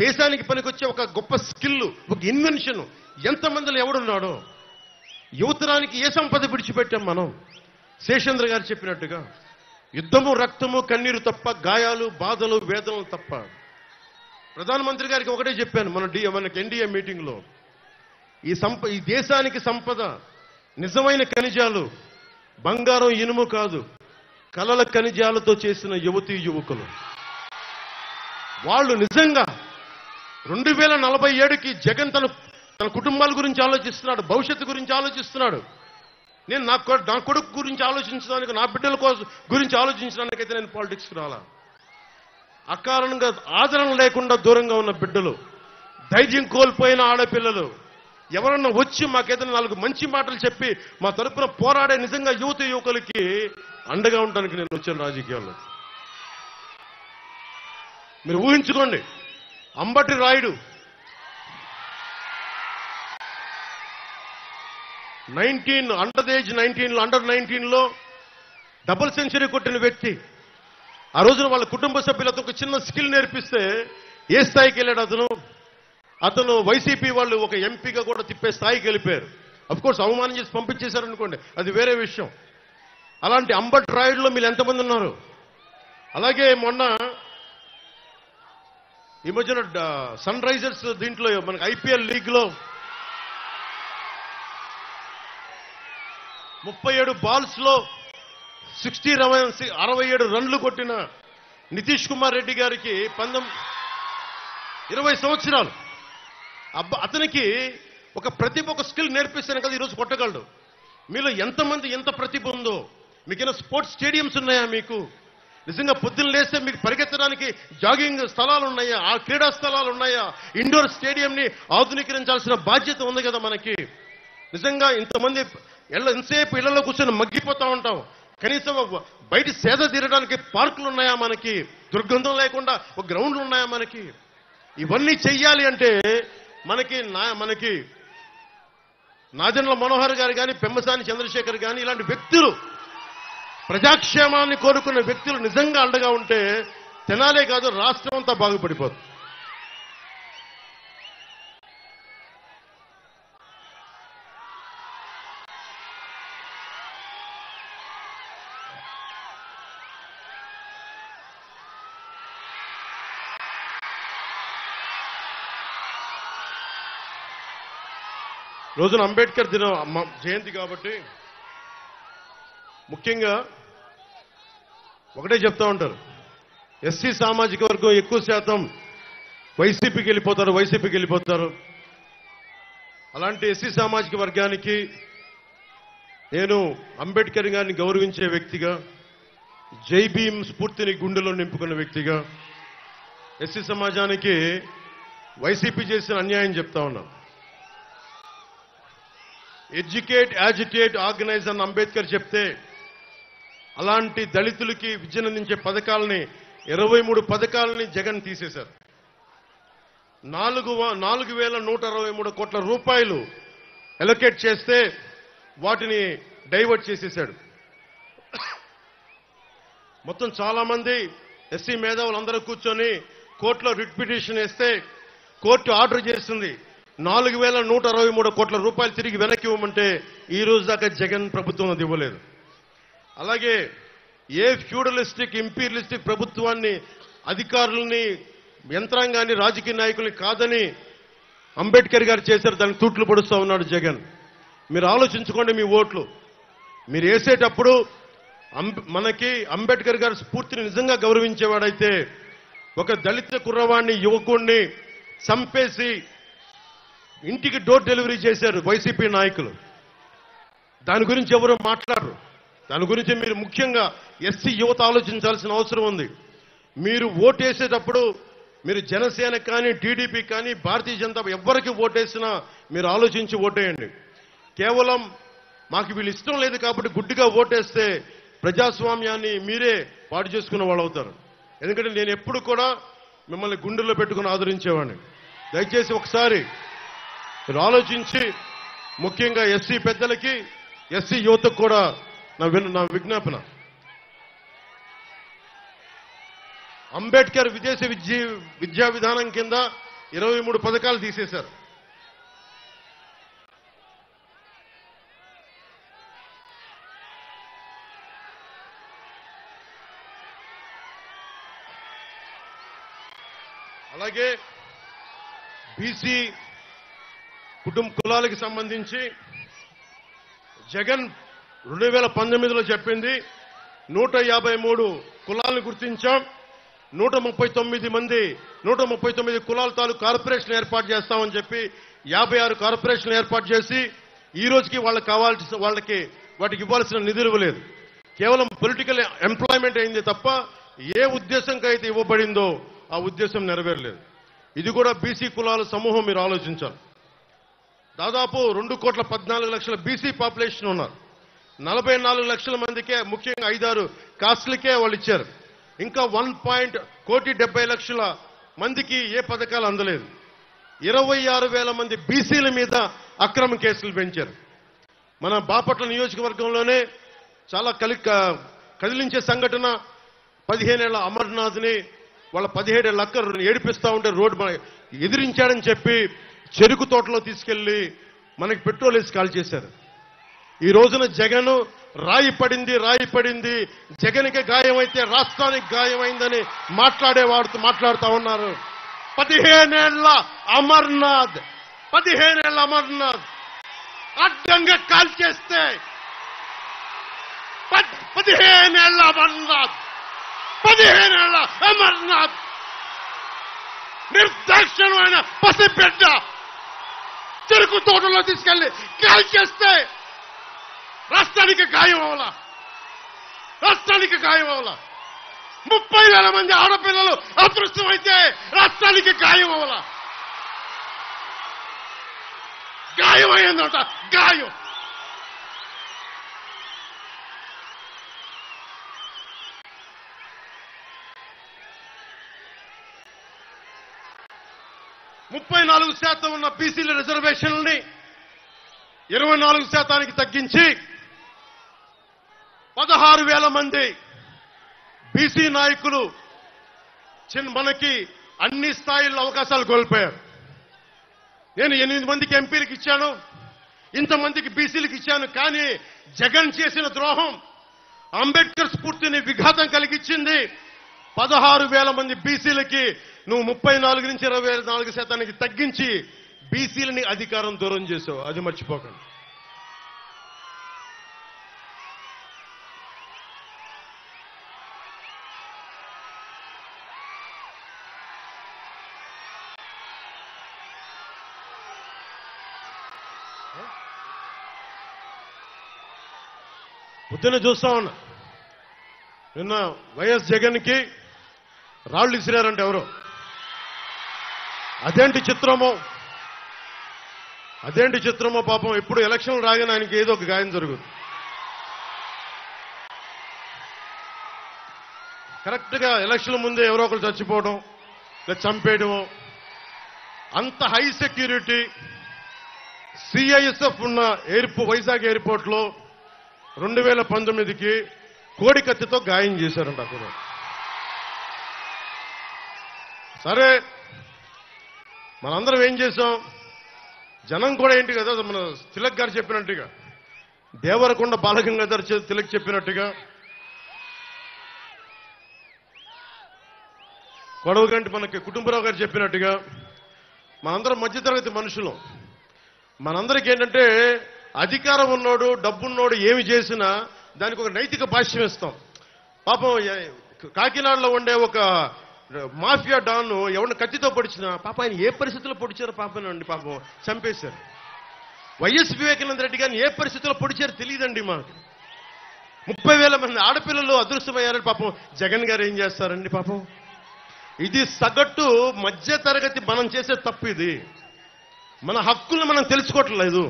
దేశానికి పనికొచ్చే ఒక గొప్ప స్కిల్, ఒక ఇన్వెన్షన్ ఎంతమందిలో ఎవడున్నాడో. యువతరానికి ఏ సంపద విడిచిపెట్టాం మనం? శేషేంద్ర గారు చెప్పినట్టుగా యుద్ధము, రక్తము, కన్నీరు తప్ప, గాయాలు, బాధలు, వేదనలు తప్ప. ప్రధానమంత్రి గారికి ఒకటే చెప్పాను మనకి ఎన్డీఏ మీటింగ్లో, ఈ దేశానికి సంపద నిజమైన ఖనిజాలు బంగారం, ఇనుము కాదు, కలల ఖనిజాలతో చేసిన యువతీ యువకులు. వాళ్ళు నిజంగా 2047కి జగన్ తన కుటుంబాల గురించి ఆలోచిస్తున్నాడు, భవిష్యత్తు గురించి ఆలోచిస్తున్నాడు. నేను నా కొడుకు గురించి ఆలోచించడానికి, నా బిడ్డల గురించి ఆలోచించడానికైతే నేను పాలిటిక్స్కి రాలా. అకారణంగా ఆదరణ లేకుండా దూరంగా ఉన్న బిడ్డలు, ధైర్యం కోల్పోయిన ఆడపిల్లలు ఎవరన్నా వచ్చి మాకేదైనా 4 మంచి మాటలు చెప్పి మా తరపున పోరాడే నిజంగా యువత యువకులకి అండగా ఉండడానికి నేను వచ్చాను రాజకీయాల్లో. మీరు ఊహించుకోండి, అంబటి రాయుడు 19 అండర్ 19లో డబుల్ సెంచరీ కొట్టిన వ్యక్తి. ఆ రోజున వాళ్ళ కుటుంబ సభ్యులతో ఒక చిన్న స్కిల్ నేర్పిస్తే ఏ స్థాయికి వెళ్ళాడు అతను వైసీపీ వాళ్ళు ఒక ఎంపీగా కూడా తిప్పే స్థాయికి వెళ్ళిపోయారు. అఫ్కోర్స్ అవమానం చేసి పంపించేశారనుకోండి, అది వేరే విషయం. అలాంటి అంబటి రాయుడులో మీరు ఎంతమంది ఉన్నారు? అలాగే మొన్న ఈ మధ్యన సన్ రైజర్స్ దీంట్లో మనకి ఐపీఎల్ లీగ్లో 37 బాల్స్లో 67 రన్లు కొట్టిన నితీష్ కుమార్ రెడ్డి గారికి 20 సంవత్సరాలు. అతనికి ఒక ప్రతిభ, ఒక స్కిల్ నేర్పిస్తేనే కదా ఈరోజు కొట్టగలడు. మీలో ఎంతమంది ఎంత ప్రతిభ ఉందో. మీకైనా స్పోర్ట్స్ స్టేడియంస్ ఉన్నాయా? మీకు నిజంగా పొద్దున్న లేస్తే మీకు పరిగెత్తడానికి జాగింగ్ స్థలాలు ఉన్నాయా? ఆ క్రీడా స్థలాలు ఉన్నాయా? ఇండోర్ స్టేడియంని ఆధునీకరించాల్సిన బాధ్యత ఉంది కదా మనకి. నిజంగా ఇంతమంది ఎంతసేపు ఇళ్లలో కూర్చొని మగ్గిపోతా ఉంటాం, కనీసం బయట సేద తీరడానికి పార్కులు ఉన్నాయా మనకి? దుర్గంధం లేకుండా ఒక గ్రౌండ్లు ఉన్నాయా మనకి? ఇవన్నీ చెయ్యాలి అంటే మనకి నాదెండ్ల మనోహర్ గారు కానీ, పెమ్మసాని చంద్రశేఖర్ కానీ, ఇలాంటి వ్యక్తులు, ప్రజాక్షేమాన్ని కోరుకున్న వ్యక్తులు నిజంగా అండగా ఉంటే తెనాలే కాదు రాష్ట్రం అంతా బాగుపడిపోతుంది. రోజున అంబేద్కర్ జయంతి కాబట్టి ముఖ్యంగా ఒకటే చెప్తా ఉంటారు, ఎస్సీ సామాజిక వర్గం ఎక్కువ శాతం వైసీపీకి వెళ్ళిపోతారు. అలాంటి ఎస్సీ సామాజిక వర్గానికి నేను అంబేద్కర్ గారిని గౌరవించే వ్యక్తిగా, జై భీమ్ స్ఫూర్తిని గుండెలో నింపుకున్న వ్యక్తిగా ఎస్సీ సమాజానికి వైసీపీ చేసిన అన్యాయం చెప్తా ఉన్నా. ఎడ్యుకేట్, యాజిటేట్, ఆర్గనైజ్ అన్న అంబేద్కర్ చెప్తే అలాంటి దళితులకి విద్యనందించే పథకాలని 23 పథకాలని జగన్ తీసేశారు. 4,163 కోట్ల రూపాయలు అలొకేట్ చేస్తే వాటిని డైవర్ట్ చేసేశాడు. మొత్తం చాలా మంది ఎస్సీ మేధావులందరూ కూర్చొని కోర్టులో రిట్ పిటిషన్ వేస్తే కోర్టు ఆర్డర్ చేస్తుంది 4,163 కోట్ల రూపాయలు తిరిగి వెనక్కి ఇవ్వమంటే ఈ రోజు దాకా జగన్ ప్రభుత్వం అది ఇవ్వలేదు. అలాగే ఏ ఫ్యూడలిస్టిక్, ఇంపీరియలిస్టిక్ ప్రభుత్వాన్ని, అధికారుల్ని, యంత్రాంగాన్ని, రాజకీయ నాయకుల్ని కాదని అంబేద్కర్ గారు చేశారు. దానికి తూట్లు పొడుస్తూ ఉన్నాడు జగన్. మీరు ఆలోచించుకోండి. మీ ఓట్లు మీరు వేసేటప్పుడు మనకి అంబేద్కర్ గారి స్ఫూర్తిని నిజంగా గౌరవించేవాడైతే ఒక దళిత కుర్రవాణ్ణి, యువకుణ్ణి చంపేసి ఇంటికి డోర్ డెలివరీ చేశారు వైసీపీ నాయకులు. దాని గురించి ఎవరు మాట్లాడరు. దాని గురించి మీరు ముఖ్యంగా ఎస్సీ యువత ఆలోచించాల్సిన అవసరం ఉంది. మీరు ఓటేసేటప్పుడు మీరు జనసేన కానీ, టీడీపీ కానీ, భారతీయ జనతా ఎవరికి ఓటేసినా మీరు ఆలోచించి ఓటేయండి. కేవలం మాకు వీళ్ళు ఇష్టం లేదు కాబట్టి గుడ్డిగా ఓటేస్తే ప్రజాస్వామ్యాన్ని మీరే పాడు చేసుకున్న వాళ్ళు అవుతారు. ఎందుకంటే నేను ఎప్పుడు కూడా మిమ్మల్ని గుండెల్లో పెట్టుకుని ఆదరించేవాడిని. దయచేసి ఒకసారి మీరు ఆలోచించి, ముఖ్యంగా ఎస్సీ పెద్దలకి, ఎస్సీ యువతకు కూడా నా విజ్ఞాపన, అంబేద్కర్ విదేశీ విద్యా విధానం కింద 23 పథకాలు తీసేశారు. అలాగే బీసీ కులాలకి సంబంధించి జగన్ 2019లో చెప్పింది 153 కులాలను గుర్తించాం, 139 కులాల తాలూకు కార్పొరేషన్ ఏర్పాటు చేస్తామని చెప్పి 56 కార్పొరేషన్లు ఏర్పాటు చేసి ఈ రోజుకి వాళ్ళకి కావాల్సిన వాటికి ఇవ్వాల్సిన నిధులు ఇవ్వలేదు. కేవలం పొలిటికల్ ఎంప్లాయ్మెంట్ అయింది తప్ప ఏ ఉద్దేశంకి అయితే ఇవ్వబడిందో ఆ ఉద్దేశం నెరవేరలేదు. ఇది కూడా బీసీ కులాల సమూహం మీరు ఆలోచించాలి. దాదాపు 2,14,00,000 బీసీ పాపులేషన్ ఉన్నారు. 44 లక్షల మందికే, ముఖ్యంగా 5-6 కాస్ట్లకే వాళ్ళు ఇచ్చారు. ఇంకా 1,70,00,000 మందికి ఏ పథకాలు అందలేదు. 26,000 మంది బీసీల మీద అక్రమ కేసులు పెంచారు. మన బాపట్ల నియోజకవర్గంలోనే చాలా కదిలించే సంఘటన, 15 ఏళ్ల అమర్నాథ్ని వాళ్ళ 17 ఏళ్ల అక్క ఏడిపిస్తా ఉంటే రోడ్డు ఎదిరించాడని చెప్పి చెరుకు తోటలో తీసుకెళ్లి మనకి పెట్రోల్ వేసి కాల్ చేశారు. ఈ రోజున జగన్ రాయి పడింది, జగన్కి గాయమైతే రాష్ట్రానికి గాయమైందని మాట్లాడుతూ ఉన్నారు. 15 ఏళ్ల అమర్నాథ్ అడ్డంగా కాల్ చేస్తే 15 ఏళ్ల అమర్నాథ్ నిర్దాక్షిణ్యమైన పసిబిడ్డ చెరుకు తోటలో తీసుకెళ్లి కాల్ చేస్తే రాష్ట్రానికి గాయం అవలా. 30,000 మంది ఆడపిల్లలు అదృష్టమైతే రాష్ట్రానికి గాయం అవలా. గాయం అయ్యిందంట. గాయం 34% ఉన్న బీసీల రిజర్వేషన్లని 24% తగ్గించి 16,000 మంది బీసీ నాయకులు మనకి అన్ని స్థాయిల్లో అవకాశాలు కోల్పోయారు. నేను 8 మందికి ఎంపీలకు ఇచ్చాను, ఇంతమందికి బీసీలకు ఇచ్చాను. కానీ జగన్ చేసిన ద్రోహం అంబేద్కర్ స్ఫూర్తిని విఘాతం కలిగించింది. 16,000 మంది బీసీలకి నువ్వు 34 నుంచి 24% తగ్గించి బీసీలని అధికారం దూరం చేసావు. అది మర్చిపోకండి. పొద్దున్న చూస్తా ఉన్నా, నిన్న వైఎస్ జగన్కి రాళ్ళు ఇసిరారంటే ఎవరు? అదేంటి చిత్రమో పాపం. ఇప్పుడు ఎలక్షన్లు రాగానే ఆయనకి ఏదో ఒక గాయం జరుగుతుంది. కరెక్ట్గా ఎలక్షన్ల ముందే ఎవరో ఒకరు చచ్చిపోవడం లేదా చంపేయడం. అంత హై సెక్యూరిటీ సిఐఎస్ఎఫ్ ఉన్న వైజాగ్ ఎయిర్పోర్ట్లో 2019కి కోడి కత్తితో గాయం చేశారంట అక్కడ. సరే, మనందరం ఏం చేశాం? జనం కూడా ఏంటి కదా, మన తిలక్ గారు చెప్పినట్టుగా, దేవరకొండ బాలగంగాధర్ తిలక్ చెప్పినట్టుగా, కొడవగంటి మనకి కుటుంబరావు గారు చెప్పినట్టుగా, మనందరం మధ్యతరగతి మనుషులు. మనందరికీ ఏంటంటే అధికారం ఉన్నోడు, డబ్బున్నోడు ఏమి చేసినా దానికి ఒక నైతిక భాష్యం ఇస్తాం. పాపం కాకినాడలో ఉండే ఒక మాఫియా డాన్ ఎవరిని కత్తితో పొడిచినా పాపం ఆయన ఏ పరిస్థితుల్లో పొడిచారో పాపనండి, పాపం చంపేశారు. వైఎస్ వివేకానంద రెడ్డి గారిని ఏ పరిస్థితుల్లో పొడిచారో తెలియదండి మాకు. 30,000 మంది ఆడపిల్లలు అదృశ్యమయ్యారని పాపం జగన్ గారు ఏం చేస్తారండి పాపం. ఇది సగటు మధ్య తరగతి మనం చేసే తప్పు. ఇది మన హక్కులను మనం తెలుసుకోవట్లేదు.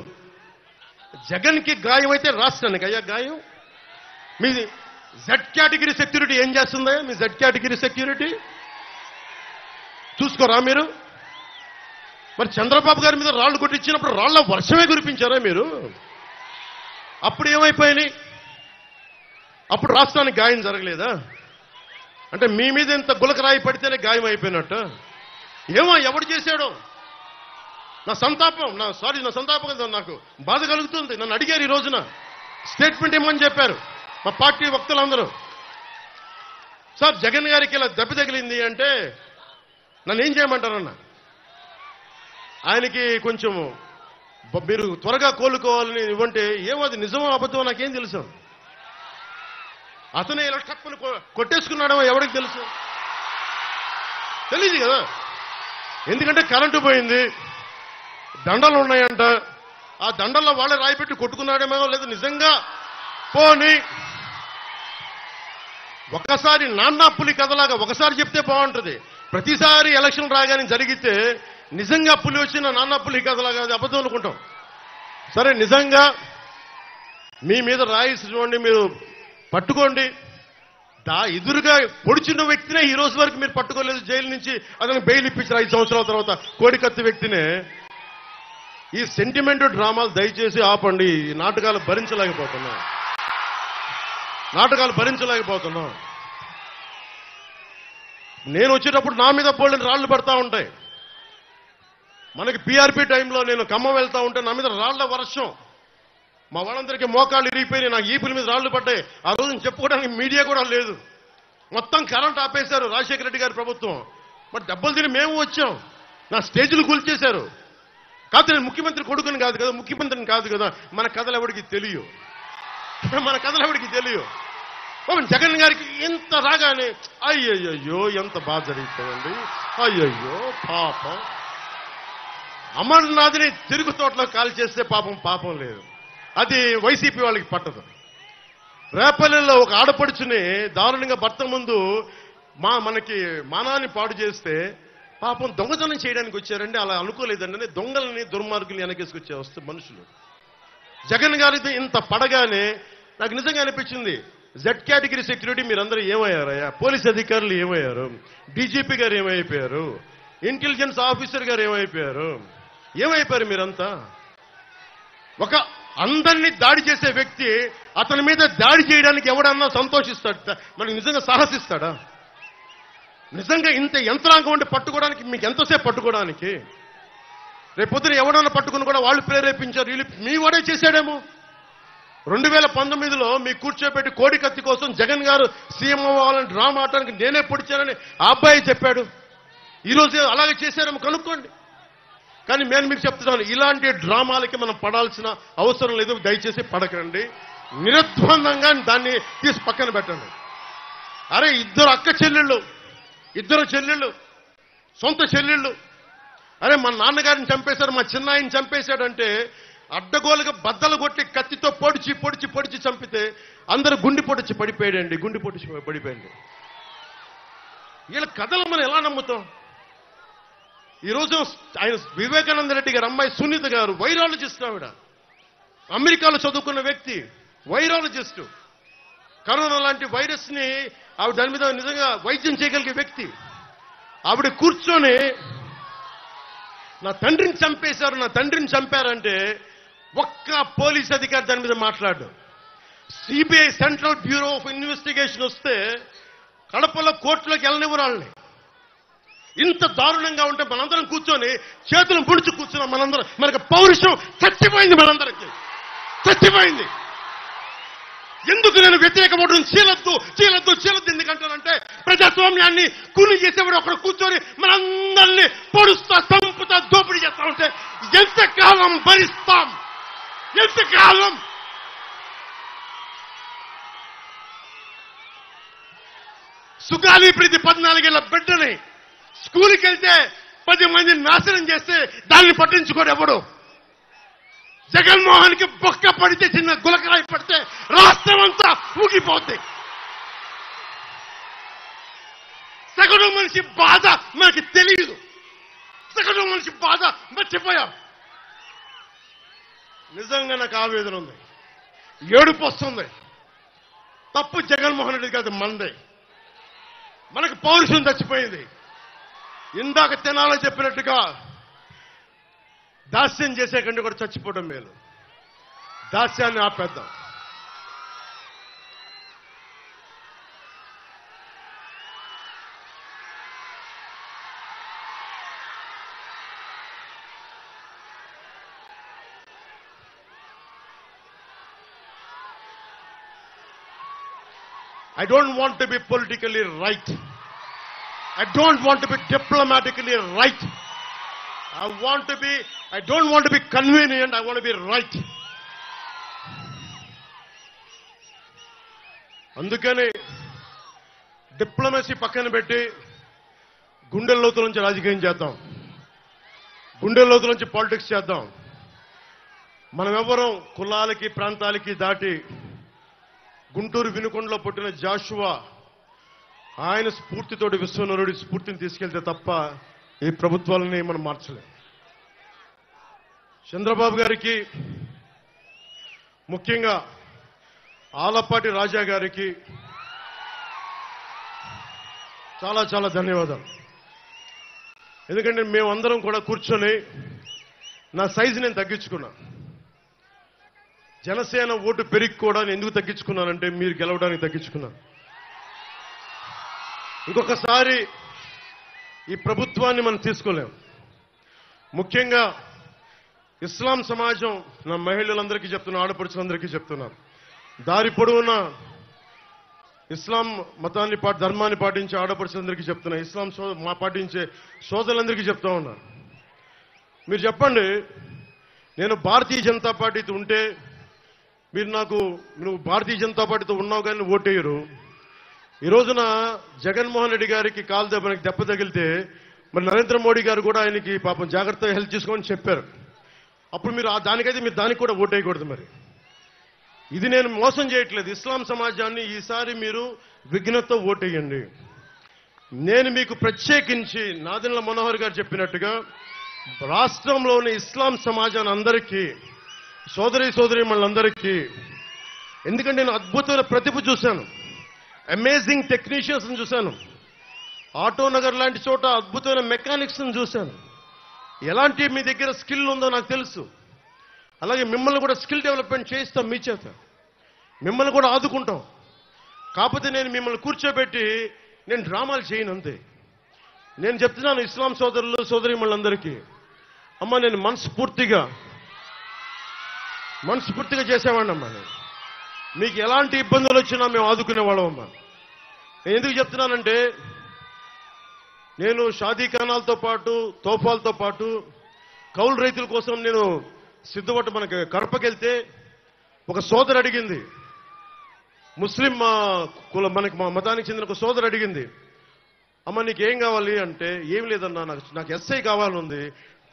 జగన్కి గాయం అయితే రాష్ట్రానికి అయ్యా గాయం. మీ జెడ్ కేటగిరీ సెక్యూరిటీ ఏం చేస్తుందా? మీ జెడ్ కేటగిరీ సెక్యూరిటీ చూసుకోరా మీరు? మరి చంద్రబాబు గారి మీద రాళ్లు కొట్టించినప్పుడు రాళ్ల వర్షమే కురిపించారా మీరు? అప్పుడు ఏమైపోయినాయి? అప్పుడు రాష్ట్రానికి గాయం జరగలేదా? అంటే మీ మీద ఇంత గులకరాయి పడితేనే గాయం అయిపోయినట్టు. ఏమో ఎవడు చేశాడో నా సంతాపం నాకు బాధ కలుగుతుంది. నన్ను అడిగారు ఈ రోజున స్టేట్మెంట్ ఇవ్వమని చెప్పారు మా పార్టీ వక్తలందరూ. సార్ జగన్ గారికి ఇలా దెబ్బ తగిలింది అంటే నన్ను ఏం చేయమంటారన్న? ఆయనకి కొంచెం మీరు త్వరగా కోలుకోవాలని ఇవ్వంటే ఏమో అది నిజమో అబద్ధమో నాకేం తెలుసు. అతనే ఇలా టక్కుని కొట్టేసుకున్నాడేమో ఎవరికి తెలుసు? తెలియదు కదా. ఎందుకంటే కరెంటు పోయింది, దండలు ఉన్నాయంట. ఆ దండల్లో వాళ్ళే రాయిపెట్టి కొట్టుకున్నాడేమో, లేదు నిజంగా పోని ఒక్కసారి నాన్నా పులి కథలాగా ఒకసారి చెప్తే బాగుంటుంది. ప్రతిసారి ఎలక్షన్ రాగానే జరిగితే నిజంగా పులి వచ్చిన నాన్నా పులి కథలాగా అది అబద్ధం అనుకుంటాం. సరే, నిజంగా మీ మీద రాయిసినోండి మీరు పట్టుకోండి. ఎదురుగా పొడిచిన వ్యక్తినే ఈ రోజు వరకు మీరు పట్టుకోలేదు. జైలు నుంచి అతను బెయిల్ ఇప్పించారు 5 సంవత్సరాల తర్వాత. కోడికత్తి వ్యక్తినే. ఈ సెంటిమెంట్ డ్రామాలు దయచేసి ఆపండి. ఈ నాటకాలు భరించలేకపోతున్నాం. నేను వచ్చేటప్పుడు నా మీద పోలిన రాళ్లు పడతా ఉంటాయి. మనకి పీఆర్పీ టైంలో నేను ఖమ్మం వెళ్తా ఉంటే నా మీద రాళ్ల వర్షం. మా వాళ్ళందరికీ మోకాళ్ళు ఇరిగిపోయినాయి, నాకు ఈపుల మీద రాళ్లు పడ్డాయి. ఆ రోజు చెప్పుకోవడానికి మీడియా కూడా లేదు. మొత్తం కరెంట్ ఆపేశారు రాజశేఖర రెడ్డి గారి ప్రభుత్వం. మరి దెబ్బలు తిని మేము వచ్చాం. నా స్టేజ్లు కూల్చేశారు. కాదు, నేను ముఖ్యమంత్రి కొడుకుని కాదు కదా, ముఖ్యమంత్రిని కాదు కదా. మన కథలు ఎవరికి తెలియవు. జగన్ గారికి ఎంత రాగానే అయ్యయ్యో ఎంత బాధ జరుగుతుందండి. అయ్యయ్యో పాపం. అమర్నాథ్ని తిరుగు తోటలో కాల్ చేస్తే పాపం లేదు. అది వైసీపీ వాళ్ళకి పట్టదు. రేపల్లెల్లో ఒక ఆడపడుచుని దారుణంగా భర్త ముందు మనకి మానాన్ని పాడు చేస్తే పాపం దొంగతనం చేయడానికి వచ్చారండి. అలా అనుకోలేదండి. దొంగలని దుర్మార్గుల్ని వెనకేసుకొచ్చే వస్తే మనుషులు. జగన్ గారితో ఇంత పడగానే నాకు నిజంగా అనిపించింది, జెడ్ కేటగిరీ సెక్యూరిటీ మీరందరూ ఏమయ్యారయ్యా? పోలీస్ అధికారులు ఏమయ్యారు? డీజీపీ గారు ఏమైపోయారు? ఇంటెలిజెన్స్ ఆఫీసర్ గారు ఏమైపోయారు మీరంతా? ఒక అందరినీ దాడి చేసే వ్యక్తి అతని మీద దాడి చేయడానికి ఎవడన్నా సంతోషిస్తాడు? మనకి నిజంగా సాహసిస్తాడా? నిజంగా ఇంత యంత్రాంగం ఉండి పట్టుకోవడానికి మీకు ఎంతసేపు పట్టుకోవడానికి? రేపొద్దున ఎవడన్నా పట్టుకుని కూడా వాళ్ళు ప్రేరేపించారు, వీళ్ళు మీ వాడే చేశాడేమో. 2019లో మీ కూర్చోబెట్టి కోడి కత్తి కోసం జగన్ గారు సీఎం అవ్వాలని డ్రామా ఆడటానికి నేనే పొడిచానని ఆ అబ్బాయి చెప్పాడు. ఈరోజు అలాగే చేశారేమో కనుక్కోండి. కానీ నేను మీకు చెప్తున్నాను, ఇలాంటి డ్రామాలకి మనం పడాల్సిన అవసరం లేదు. దయచేసి పడకండి. నిర్ద్వందంగా దాన్ని తీసి పక్కన పెట్టండి. అరే, ఇద్దరు చెల్లెళ్ళు, సొంత చెల్లెళ్ళు. అరే, మా నాన్నగారిని చంపేశాడు, మా చిన్నాయిని చంపేశాడంటే అడ్డగోలుగా బద్దలు కొట్టి కత్తితో పొడిచి చంపితే అందరూ గుండెపోటు వచ్చి పడిపోయాడండి, గుండెపోటు వచ్చి పడిపోయండి. వీళ్ళ కథలు మనం ఎలా నమ్ముతాం? ఈరోజు ఆయన వివేకానంద రెడ్డి గారు అమ్మాయి సునీత గారు వైరాలజిస్ట్, ఆవిడ అమెరికాలో చదువుకున్న వ్యక్తి, వైరాలజిస్టు. కరోనా లాంటి వైరస్ ని ఆవిడ దాని మీద నిజంగా వైద్యం చేయగలిగే వ్యక్తి. ఆవిడ కూర్చొని నా తండ్రిని చంపేశారు, నా తండ్రిని చంపారంటే ఒక్క పోలీస్ అధికారి దాని మీద మాట్లాడు. CBI central bureau of investigation వస్తే కడపలో కోర్టులోకి వెళ్ళనివ్వరు వాళ్ళని. ఇంత దారుణంగా ఉంటే మనందరం కూర్చొని చేతులు పొడిచి కూర్చున్నాం. మనందరం, మనకు పౌరుషం చచ్చిపోయింది, మనందరికి చచ్చిపోయింది. ఎందుకు నేను వ్యతిరేకపడడం? చీలద్దు చీలద్దు చీలద్దు ఎందుకంటానంటే ప్రజాస్వామ్యాన్ని కూలి చేసేవాడు ఒకడు కూర్చొని మనందరినీ పొడుస్తా, చంపుతా, దోపిడీ చేస్తా ఉంటే ఎంతకాలం భరిస్తాం? ఎంతకాలం? సుగాలి ప్రీతి 14 ఏళ్ల బిడ్డని స్కూల్కి వెళ్తే 10 మందిని నాశనం చేస్తే దాన్ని పట్టించుకోడు ఎవడు. జగన్మోహన్ కి బొక్క పడితే, చిన్న గులకరాయి పడితే రాష్ట్రం అంతా ఊగిపోద్ది. సగటు మనిషి బాధ మనకి తెలియదు. సగటు మనిషి బాధ మర్చిపోయాం. నిజంగా నాకు ఆవేదన ఉంది, ఏడుపు వస్తుంది. తప్పు జగన్మోహన్ రెడ్డి కాదు, మనదే. మనకు పౌరుషం చచ్చిపోయింది. ఇందాక తినాలో చెప్పినట్టుగా దాస్యం చేసే కంటే కూడా చచ్చిపోవడం మేలు. దాస్యాన్ని ఆపేద్దాం. I don't want to be politically right. I don't want to be diplomatically right. I don't want to be convenient. I want to be right. అందుకని డిప్లొమసీ పక్కన పెట్టి గుండె లోతుల నుంచి రాజకీయం చేద్దాం, గుండె లోతుల నుంచి పాలిటిక్స్ చేద్దాం. మనం ఎవరం కులాలకి ప్రాంతాలకి దాటి గుంటూరు వినుకొండలో పుట్టిన జాషువా ఆయన స్ఫూర్తితోటి విశ్వనరుడి స్ఫూర్తిని తీసుకెళ్తే తప్ప ఈ ప్రభుత్వాలని మనం మార్చలేం. చంద్రబాబు గారికి, ముఖ్యంగా ఆలపాటి రాజా గారికి చాలా చాలా ధన్యవాదాలు. ఎందుకంటే మేమందరం కూడా కూర్చొని నా సైజు నేను తగ్గించుకున్నా. జనసేన ఓటు పెరిగి కూడా నేను ఎందుకు తగ్గించుకున్నానంటే మీరు గెలవడానికి తగ్గించుకున్నాను. ఇంకొకసారి ఈ ప్రభుత్వాన్ని మనం తీసుకోలేం. ముఖ్యంగా ఇస్లాం సమాజం, నా మహిళలందరికీ చెప్తున్నా, ఆడపడుచులందరికీ చెప్తున్నాను, దారి పొడవునా ఇస్లాం మతాన్ని ధర్మాన్ని పాటించే ఆడపడుచులందరికీ చెప్తున్నా, ఇస్లాం పాటించే సోదరులందరికీ చెప్తా ఉన్నాను. మీరు చెప్పండి, నేను భారతీయ జనతా పార్టీతో ఉంటే మీరు నువ్వు భారతీయ జనతా పార్టీతో ఉన్నావు కానీ ఓటేయరు. ఈ రోజున జగన్మోహన్ రెడ్డి గారికి కాలు దెబ్బ తగిలితే మరి నరేంద్ర మోడీ గారు కూడా ఆయనకి పాపం జాగ్రత్తగా హెల్ప్ చేసుకోమని చెప్పారు. అప్పుడు మీరు దానికైతే మీరు దానికి కూడా ఓటేయకూడదు. మరి ఇది నేను మోసం చేయట్లేదు. ఇస్లాం సమాజాన్ని ఈసారి మీరు విఘ్నతతో ఓటేయండి. నేను మీకు ప్రత్యేకించి నాదెండ్ల మనోహర్ గారు చెప్పినట్టుగా రాష్ట్రంలోని ఇస్లాం సమాజాన్ని అందరికీ, సోదరీమణులందరికీ, ఎందుకంటే నేను అద్భుతమైన ప్రతిభ చూశాను, అమేజింగ్ టెక్నీషియన్స్ చూశాను, ఆటోనగర్ లాంటి చోట అద్భుతమైన మెకానిక్స్ చూశాను. ఎలాంటి మీ దగ్గర స్కిల్ ఉందో నాకు తెలుసు. అలాగే మిమ్మల్ని కూడా స్కిల్ డెవలప్మెంట్ చేయిస్తాం, మీ చేత మిమ్మల్ని కూడా ఆదుకుంటాం. కాకపోతే నేను మిమ్మల్ని కూర్చోబెట్టి నేను డ్రామాలు చేయను అంతే. నేను చెప్తున్నాను ఇస్లాం సోదరులు సోదరీమణులందరికీ, అమ్మ నేను మనస్ఫూర్తిగా చేసేవాడిని అమ్మా. మీకు ఎలాంటి ఇబ్బందులు వచ్చినా మేము ఆదుకునే వాళ్ళమమ్మా. నేను ఎందుకు చెప్తున్నానంటే నేను షాదీఖానాలతో పాటు, తోఫాలతో పాటు కౌలు రైతుల కోసం నేను సిద్ధపట్టు మనకి కడపకెళ్తే ఒక సోదరు అడిగింది, ముస్లిం మనకి మా మతానికి చెందిన ఒక సోదరు అడిగింది, అమ్మ నీకేం కావాలి అంటే, ఏం లేదన్నా నాకు ఎస్ఐ కావాలనుంది,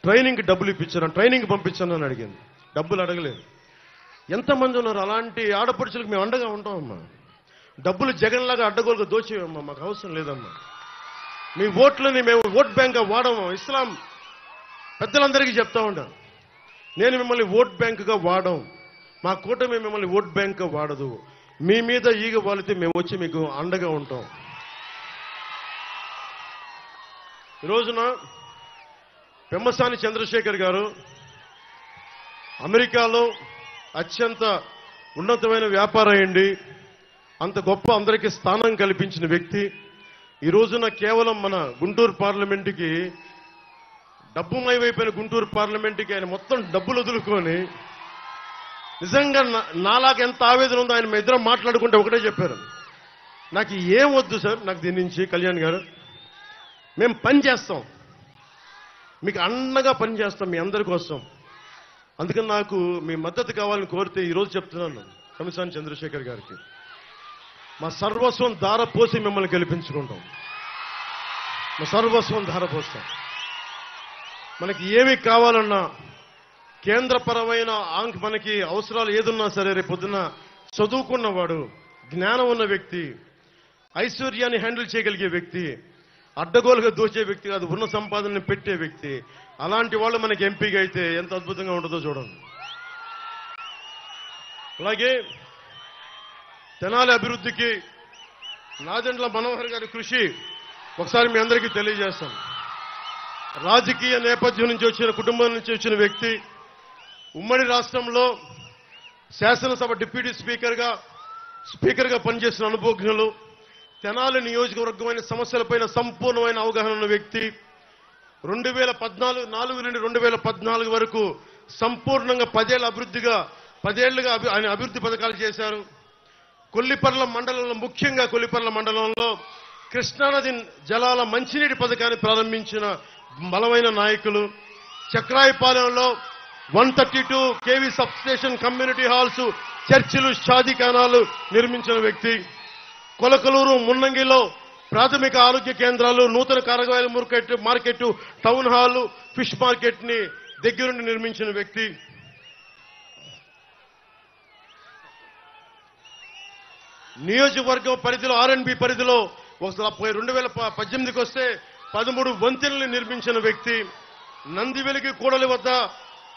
ట్రైనింగ్కి డబ్బులు ఇప్పించాను, ట్రైనింగ్ పంపించాను అని అడిగింది. డబ్బులు అడగలేదు. ఎంతమంది ఉన్నారు అలాంటి ఆడపడుచులకు మేము అండగా ఉంటామమ్మా. డబ్బులు జగన్లాగా అడ్డగోలుగా దోచేయమ్మా, మాకు అవసరం లేదమ్మా. మీ ఓట్లని మేము ఓట్ బ్యాంక్గా వాడము. ఇస్లాం పెద్దలందరికీ చెప్తా ఉంటాను, నేను మిమ్మల్ని ఓట్ బ్యాంకుగా వాడం, మా కూటమి మిమ్మల్ని ఓట్ బ్యాంక్గా వాడదు. మీ మీద ఈగ వాలితే మేము వచ్చి మీకు అండగా ఉంటాం. ఈ రోజున పెమ్మసాని చంద్రశేఖర్ గారు అమెరికాలో అత్యంత ఉన్నతమైన వ్యాపారం అయ్యండి, అంత గొప్ప అందరికీ స్థానం కల్పించిన వ్యక్తి. ఈ రోజున కేవలం మన గుంటూరు పార్లమెంటుకి డబ్బుమయమైపోయిన గుంటూరు పార్లమెంటుకి ఆయన మొత్తం డబ్బులు వదులుకొని నిజంగా నాలాగా ఎంత ఆవేదన ఉందో ఆయన ఇద్దరం మాట్లాడుకుంటే ఒకటే చెప్పారు, నాకు ఏం వద్దు సార్, నాకు దీని నుంచి కళ్యాణ్ గారు మేము పని చేస్తాం, మీకు అండగా పని చేస్తాం మీ అందరి కోసం. అందుకని నాకు మీ మద్దతు కావాలని కోరితే ఈరోజు చెప్తున్నాను పెమ్మసాని చంద్రశేఖర్ గారికి, మా సర్వస్వం ధారపోసి మిమ్మల్ని గెలిపించుకుంటాం. మా సర్వస్వం ధారపోస్తాం. మనకి ఏమి కావాలన్నా కేంద్రపరమైన మనకి అవసరాలు ఏదున్నా సరే రేపు పొద్దున చదువుకున్నవాడు, జ్ఞానం ఉన్న వ్యక్తి, ఐశ్వర్యాన్ని హ్యాండిల్ చేయగలిగే వ్యక్తి, అడ్డగోలుగా దోచే వ్యక్తి కాదు, ఉన్న సంపాదనని పెట్టే వ్యక్తి. అలాంటి వాళ్ళు మనకి ఎంపీగా అయితే ఎంత అద్భుతంగా ఉంటుందో చూడండి. అలాగే తెనాలి అభివృద్ధికి నాదెండ్ల మనోహర్ గారి కృషి ఒకసారి మీ అందరికీ తెలియజేస్తాం. రాజకీయ నేపథ్యం నుంచి వచ్చిన కుటుంబం నుంచి వచ్చిన వ్యక్తి, ఉమ్మడి రాష్ట్రంలో శాసనసభ డిప్యూటీ స్పీకర్గా పనిచేసిన అనుభవజ్ఞులు, తెనాలి నియోజకవర్గమైన సమస్యలపైన సంపూర్ణమైన అవగాహన ఉన్న వ్యక్తి. 2014 నుండి 2014 వరకు సంపూర్ణంగా 10 ఏళ్లుగా ఆయన అభివృద్ధి పథకాలు చేశారు. కొల్లిపర్ల మండలంలో, ముఖ్యంగా కొల్లిపర్ల మండలంలో కృష్ణానది జలాల మంచినీటి పథకాన్ని ప్రారంభించిన బలమైన నాయకులు. చక్రాయపాలెంలో 132 kV సబ్స్టేషన్, కమ్యూనిటీ హాల్స్, చర్చిలు, షాదీఖానాలు నిర్మించిన వ్యక్తి. కొలకలూరు, మున్నంగిలో ప్రాథమిక ఆరోగ్య కేంద్రాలు, నూతన కూరగాయల market, town hall, fish market ని దగ్గరుండి నిర్మించిన వ్యక్తి. నియోజకవర్గం పరిధిలో R&B పరిధిలో 2018కి వస్తే 13 వంతెనలు నిర్మించిన వ్యక్తి. నందివెలుగు కూడలి వద్ద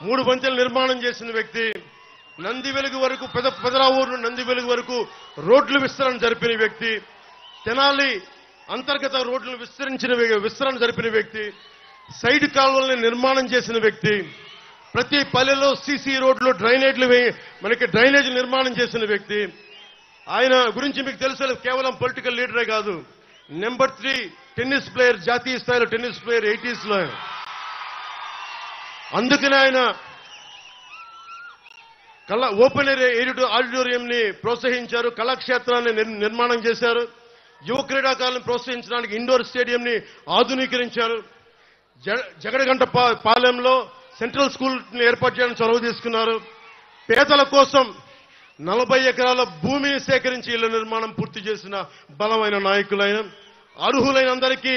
3 వంతెనలు నిర్మాణం చేసిన వ్యక్తి. నందివెలుగు వరకు పెదరావూరు నందివెలుగు వరకు రోడ్లు విస్తరణ జరిపిన వ్యక్తి. తెనాలి అంతర్గత రోడ్లు విస్తరణ జరిపిన వ్యక్తి. సైడ్ కాలువల్ని నిర్మాణం చేసిన వ్యక్తి. ప్రతి పల్లెలో సీసీ రోడ్లు, డ్రైనేజ్ నిర్మాణం చేసిన వ్యక్తి. ఆయన గురించి మీకు తెలుసు, కేవలం పొలిటికల్ లీడరే కాదు, నెంబర్ 3 టెన్నిస్ ప్లేయర్, జాతీయ స్థాయిలో టెన్నిస్ ప్లేయర్ 80s లో. అందుకనే ఆయన ఓపెన్ ఎయిర్ ఆడిటోరియం ని ప్రోత్సహించారు, కళాక్షేత్రాన్ని నిర్మాణం చేశారు, యువ క్రీడాకారులను ప్రోత్సహించడానికి ఇండోర్ స్టేడియం ని ఆధునీకరించారు. జగడగంట పాలెంలో సెంట్రల్ స్కూల్ ని ఏర్పాటు చేయడానికి చొరవ తీసుకున్నారు. పేదల కోసం 40 ఎకరాల భూమిని సేకరించి ఇళ్ల నిర్మాణం పూర్తి చేసిన బలమైన నాయకులైన, అర్హులైన అందరికీ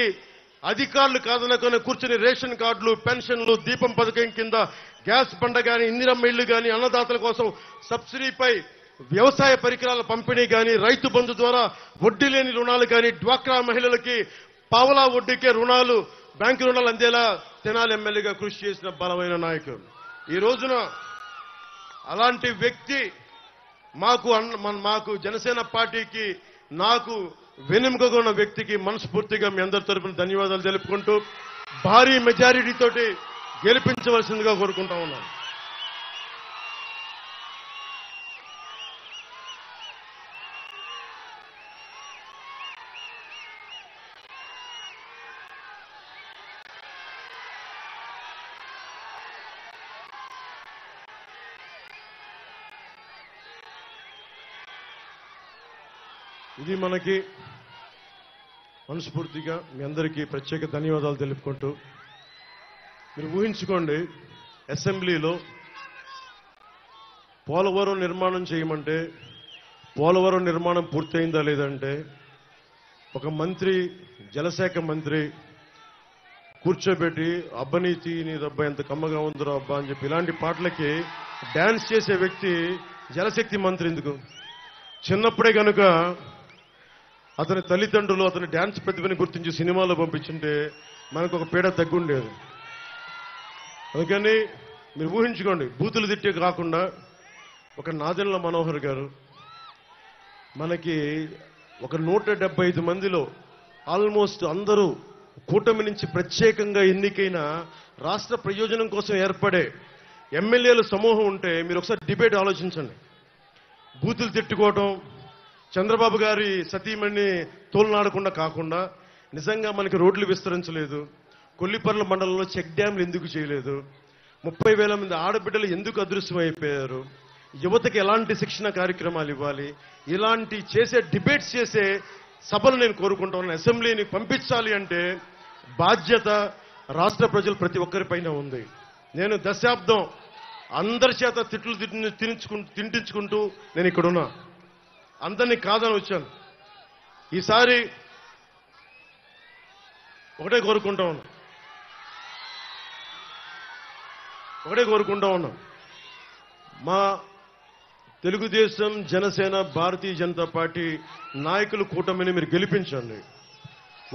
అధికారులు కాదనుకుని కూర్చుని రేషన్ కార్డులు, పెన్షన్లు, దీపం పథకం కింద గ్యాస్ బండ గాని, ఇందిరమ్మ ఇళ్లు గాని, అన్నదాతల కోసం సబ్సిడీపై వ్యవసాయ పరికరాల పంపిణీ గాని, రైతు బంధు ద్వారా వడ్డీ లేని రుణాలు గాని, డ్వాక్రా మహిళలకి పావలా వడ్డీకే రుణాలు, బ్యాంకు రుణాలు అందేలా తెనాలి ఎమ్మెల్యేగా కృషి చేసిన బలమైన నాయకుడు. ఈ రోజున అలాంటి వ్యక్తి మాకు జనసేన పార్టీకి, నాకు వెనుకగా ఉన్న వ్యక్తికి మనస్ఫూర్తిగా మీ అందరి తరపున ధన్యవాదాలు తెలుపుకుంటూ భారీ మెజారిటీతోటి గెలిపించవలసిందిగా కోరుకుంటా ఉన్నాను. ఇది మనకి మనస్ఫూర్తిగా మీ అందరికీ ప్రత్యేక ధన్యవాదాలు తెలుపుకుంటూ, మీరు ఊహించుకోండి, అసెంబ్లీలో పోలవరం నిర్మాణం చేయమంటే పోలవరం నిర్మాణం పూర్తయిందా లేదంటే ఒక మంత్రి, జలశాఖ మంత్రి కూర్చోబెట్టి అబ్బనీతి నీ రబ్బా ఎంత కమ్మగా ఉందిరా అబ్బా అని చెప్పి ఇలాంటి పాటలకి డాన్స్ చేసే వ్యక్తి జలశక్తి మంత్రి ఎందుకు? చిన్నప్పుడే కనుక అతని తల్లిదండ్రులు అతని డ్యాన్స్ ప్రతిభని గుర్తించి సినిమాలో పంపించుంటే మనకు ఒక పీడ తగ్గుండేది. అందుకని మీరు ఊహించుకోండి, బూతులు తిట్టే కాకుండా ఒక నాదెండ్ల మనోహర్ గారు మనకి ఒక 175 మందిలో ఆల్మోస్ట్ అందరూ కూటమి నుంచి ప్రత్యేకంగా ఎన్నికైన రాష్ట్ర ప్రయోజనం కోసం ఏర్పడే ఎమ్మెల్యేల సమూహం ఉంటే మీరు ఒకసారి డిబేట్ ఆలోచించండి. బూతులు తిట్టుకోవటం, చంద్రబాబు గారి సతీమణి తోలునాడకుండా కాకుండా నిజంగా మనకి రోడ్లు విస్తరించలేదు, కొల్లిపర్ల మండలంలో చెక్ డ్యాంలు ఎందుకు చేయలేదు, 30,000 మంది ఆడబిడ్డలు ఎందుకు అదృశ్యం అయిపోయారు, యువతకి ఎలాంటి శిక్షణ కార్యక్రమాలు ఇవ్వాలి, ఇలాంటి చేసే డిబేట్స్ చేసే సభలు నేను కోరుకుంటా ఉన్నాను. అసెంబ్లీని పంపించాలి అంటే బాధ్యత రాష్ట్ర ప్రజలు ప్రతి ఒక్కరిపైన ఉంది. నేను దశాబ్దం అందరి చేత తిట్లు తింటించుకుంటూ నేను ఇక్కడున్నా, అందరినీ కాదని వచ్చాను. ఈసారి ఒకటే కోరుకుంటా ఉన్నా, మా తెలుగుదేశం, జనసేన, భారతీయ జనతా పార్టీ నాయకులు కూటమిని మీరు గెలిపించండి.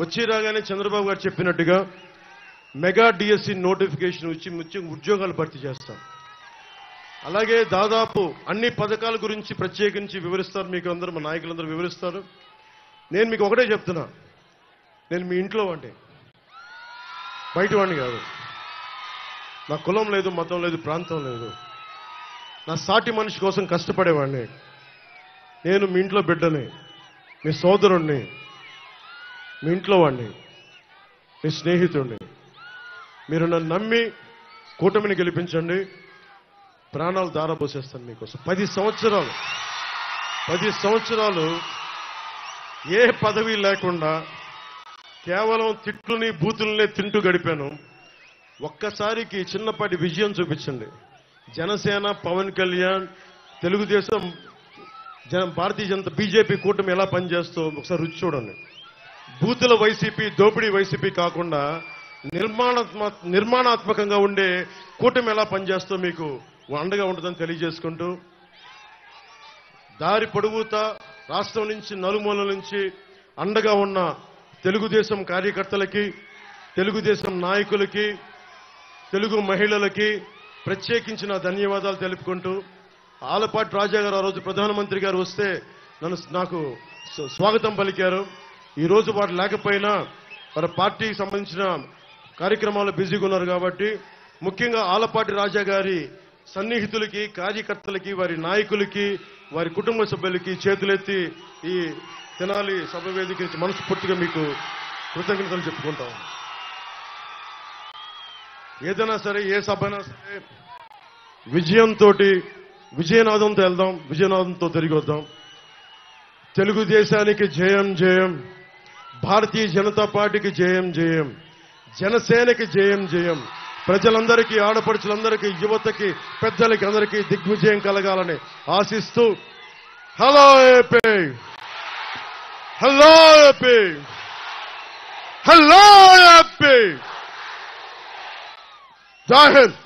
వచ్చి రాగానే చంద్రబాబు గారు చెప్పినట్టుగా మెగా డిఎస్సి నోటిఫికేషన్ ఇచ్చి ఉద్యోగాలు భర్తీ చేస్తాం. అలాగే దాదాపు అన్ని పథకాల గురించి ప్రత్యేకించి వివరిస్తారు, మీకు అందరూ మా నాయకులందరూ వివరిస్తారు. నేను మీకు ఒకటే చెప్తున్నా, నేను మీ ఇంట్లో వాడిని, బయట వాడిని కాదు. నా కులం లేదు, మతం లేదు, ప్రాంతం లేదు. నా సాటి మనిషి కోసం కష్టపడేవాడిని. నేను మీ ఇంట్లో బిడ్డని, మీ సోదరుణ్ణి, మీ ఇంట్లో వాడిని, మీ స్నేహితుడిని. మీరు నన్ను నమ్మి కూటమిని గెలిపించండి, ప్రాణాలు దారబోసేస్తాను మీకోసం. 10 సంవత్సరాలు ఏ పదవి లేకుండా కేవలం తిట్లుని బూతులనే తింటూ గడిపాను. ఒక్కసారికి చిన్నపాటి విజయం చూపించండి. జనసేన, పవన్ కళ్యాణ్, తెలుగుదేశం, భారతీయ జనతా, బీజేపీ కూటమి ఎలా పనిచేస్తో ఒకసారి రుచి చూడండి. బూతుల వైసీపీ, దోపిడీ వైసీపీ కాకుండా నిర్మాణాత్మకంగా ఉండే కూటమి ఎలా పనిచేస్తో మీకు అండగా ఉంటుందని తెలియజేసుకుంటూ, దారి పొడుగుతా రాష్ట్రం నుంచి నలుమూలల నుంచి అండగా ఉన్న తెలుగుదేశం కార్యకర్తలకి, తెలుగుదేశం నాయకులకి, తెలుగు మహిళలకి ప్రత్యేకించిన ధన్యవాదాలు తెలుపుకుంటూ, ఆలపాటి రాజా గారు ఆ రోజు ప్రధానమంత్రి గారు వస్తే నాకు స్వాగతం పలికారు. ఈరోజు వారు లేకపోయినా వారి పార్టీకి సంబంధించిన కార్యక్రమాలు బిజీగా ఉన్నారు కాబట్టి ముఖ్యంగా ఆలపాటి రాజా గారి సన్నిహితులకి, కార్యకర్తలకి, వారి నాయకులకి, వారి కుటుంబ సభ్యులకి చేతులెత్తి ఈ తెనాలి సభ వేదిక నుంచి మనస్ఫూర్తిగా మీకు కృతజ్ఞతలు చెప్పుకుంటాం. ఏదైనా సరే, ఏ సభ అయినా సరే విజయనాదంతో వెళ్దాం, విజయనాదంతో తిరిగి వద్దాం. తెలుగుదేశానికి జయం జయం, భారతీయ జనతా పార్టీకి జయం జయం, జనసేనకి జయం జయం. ప్రజలందరికీ, ఆడపడుచులందరికీ, యువతకి, పెద్దలకి అందరికీ దిగ్విజయం కలగాలని ఆశిస్తూ, hello AP, hello AP, hello AP, జై హింద్.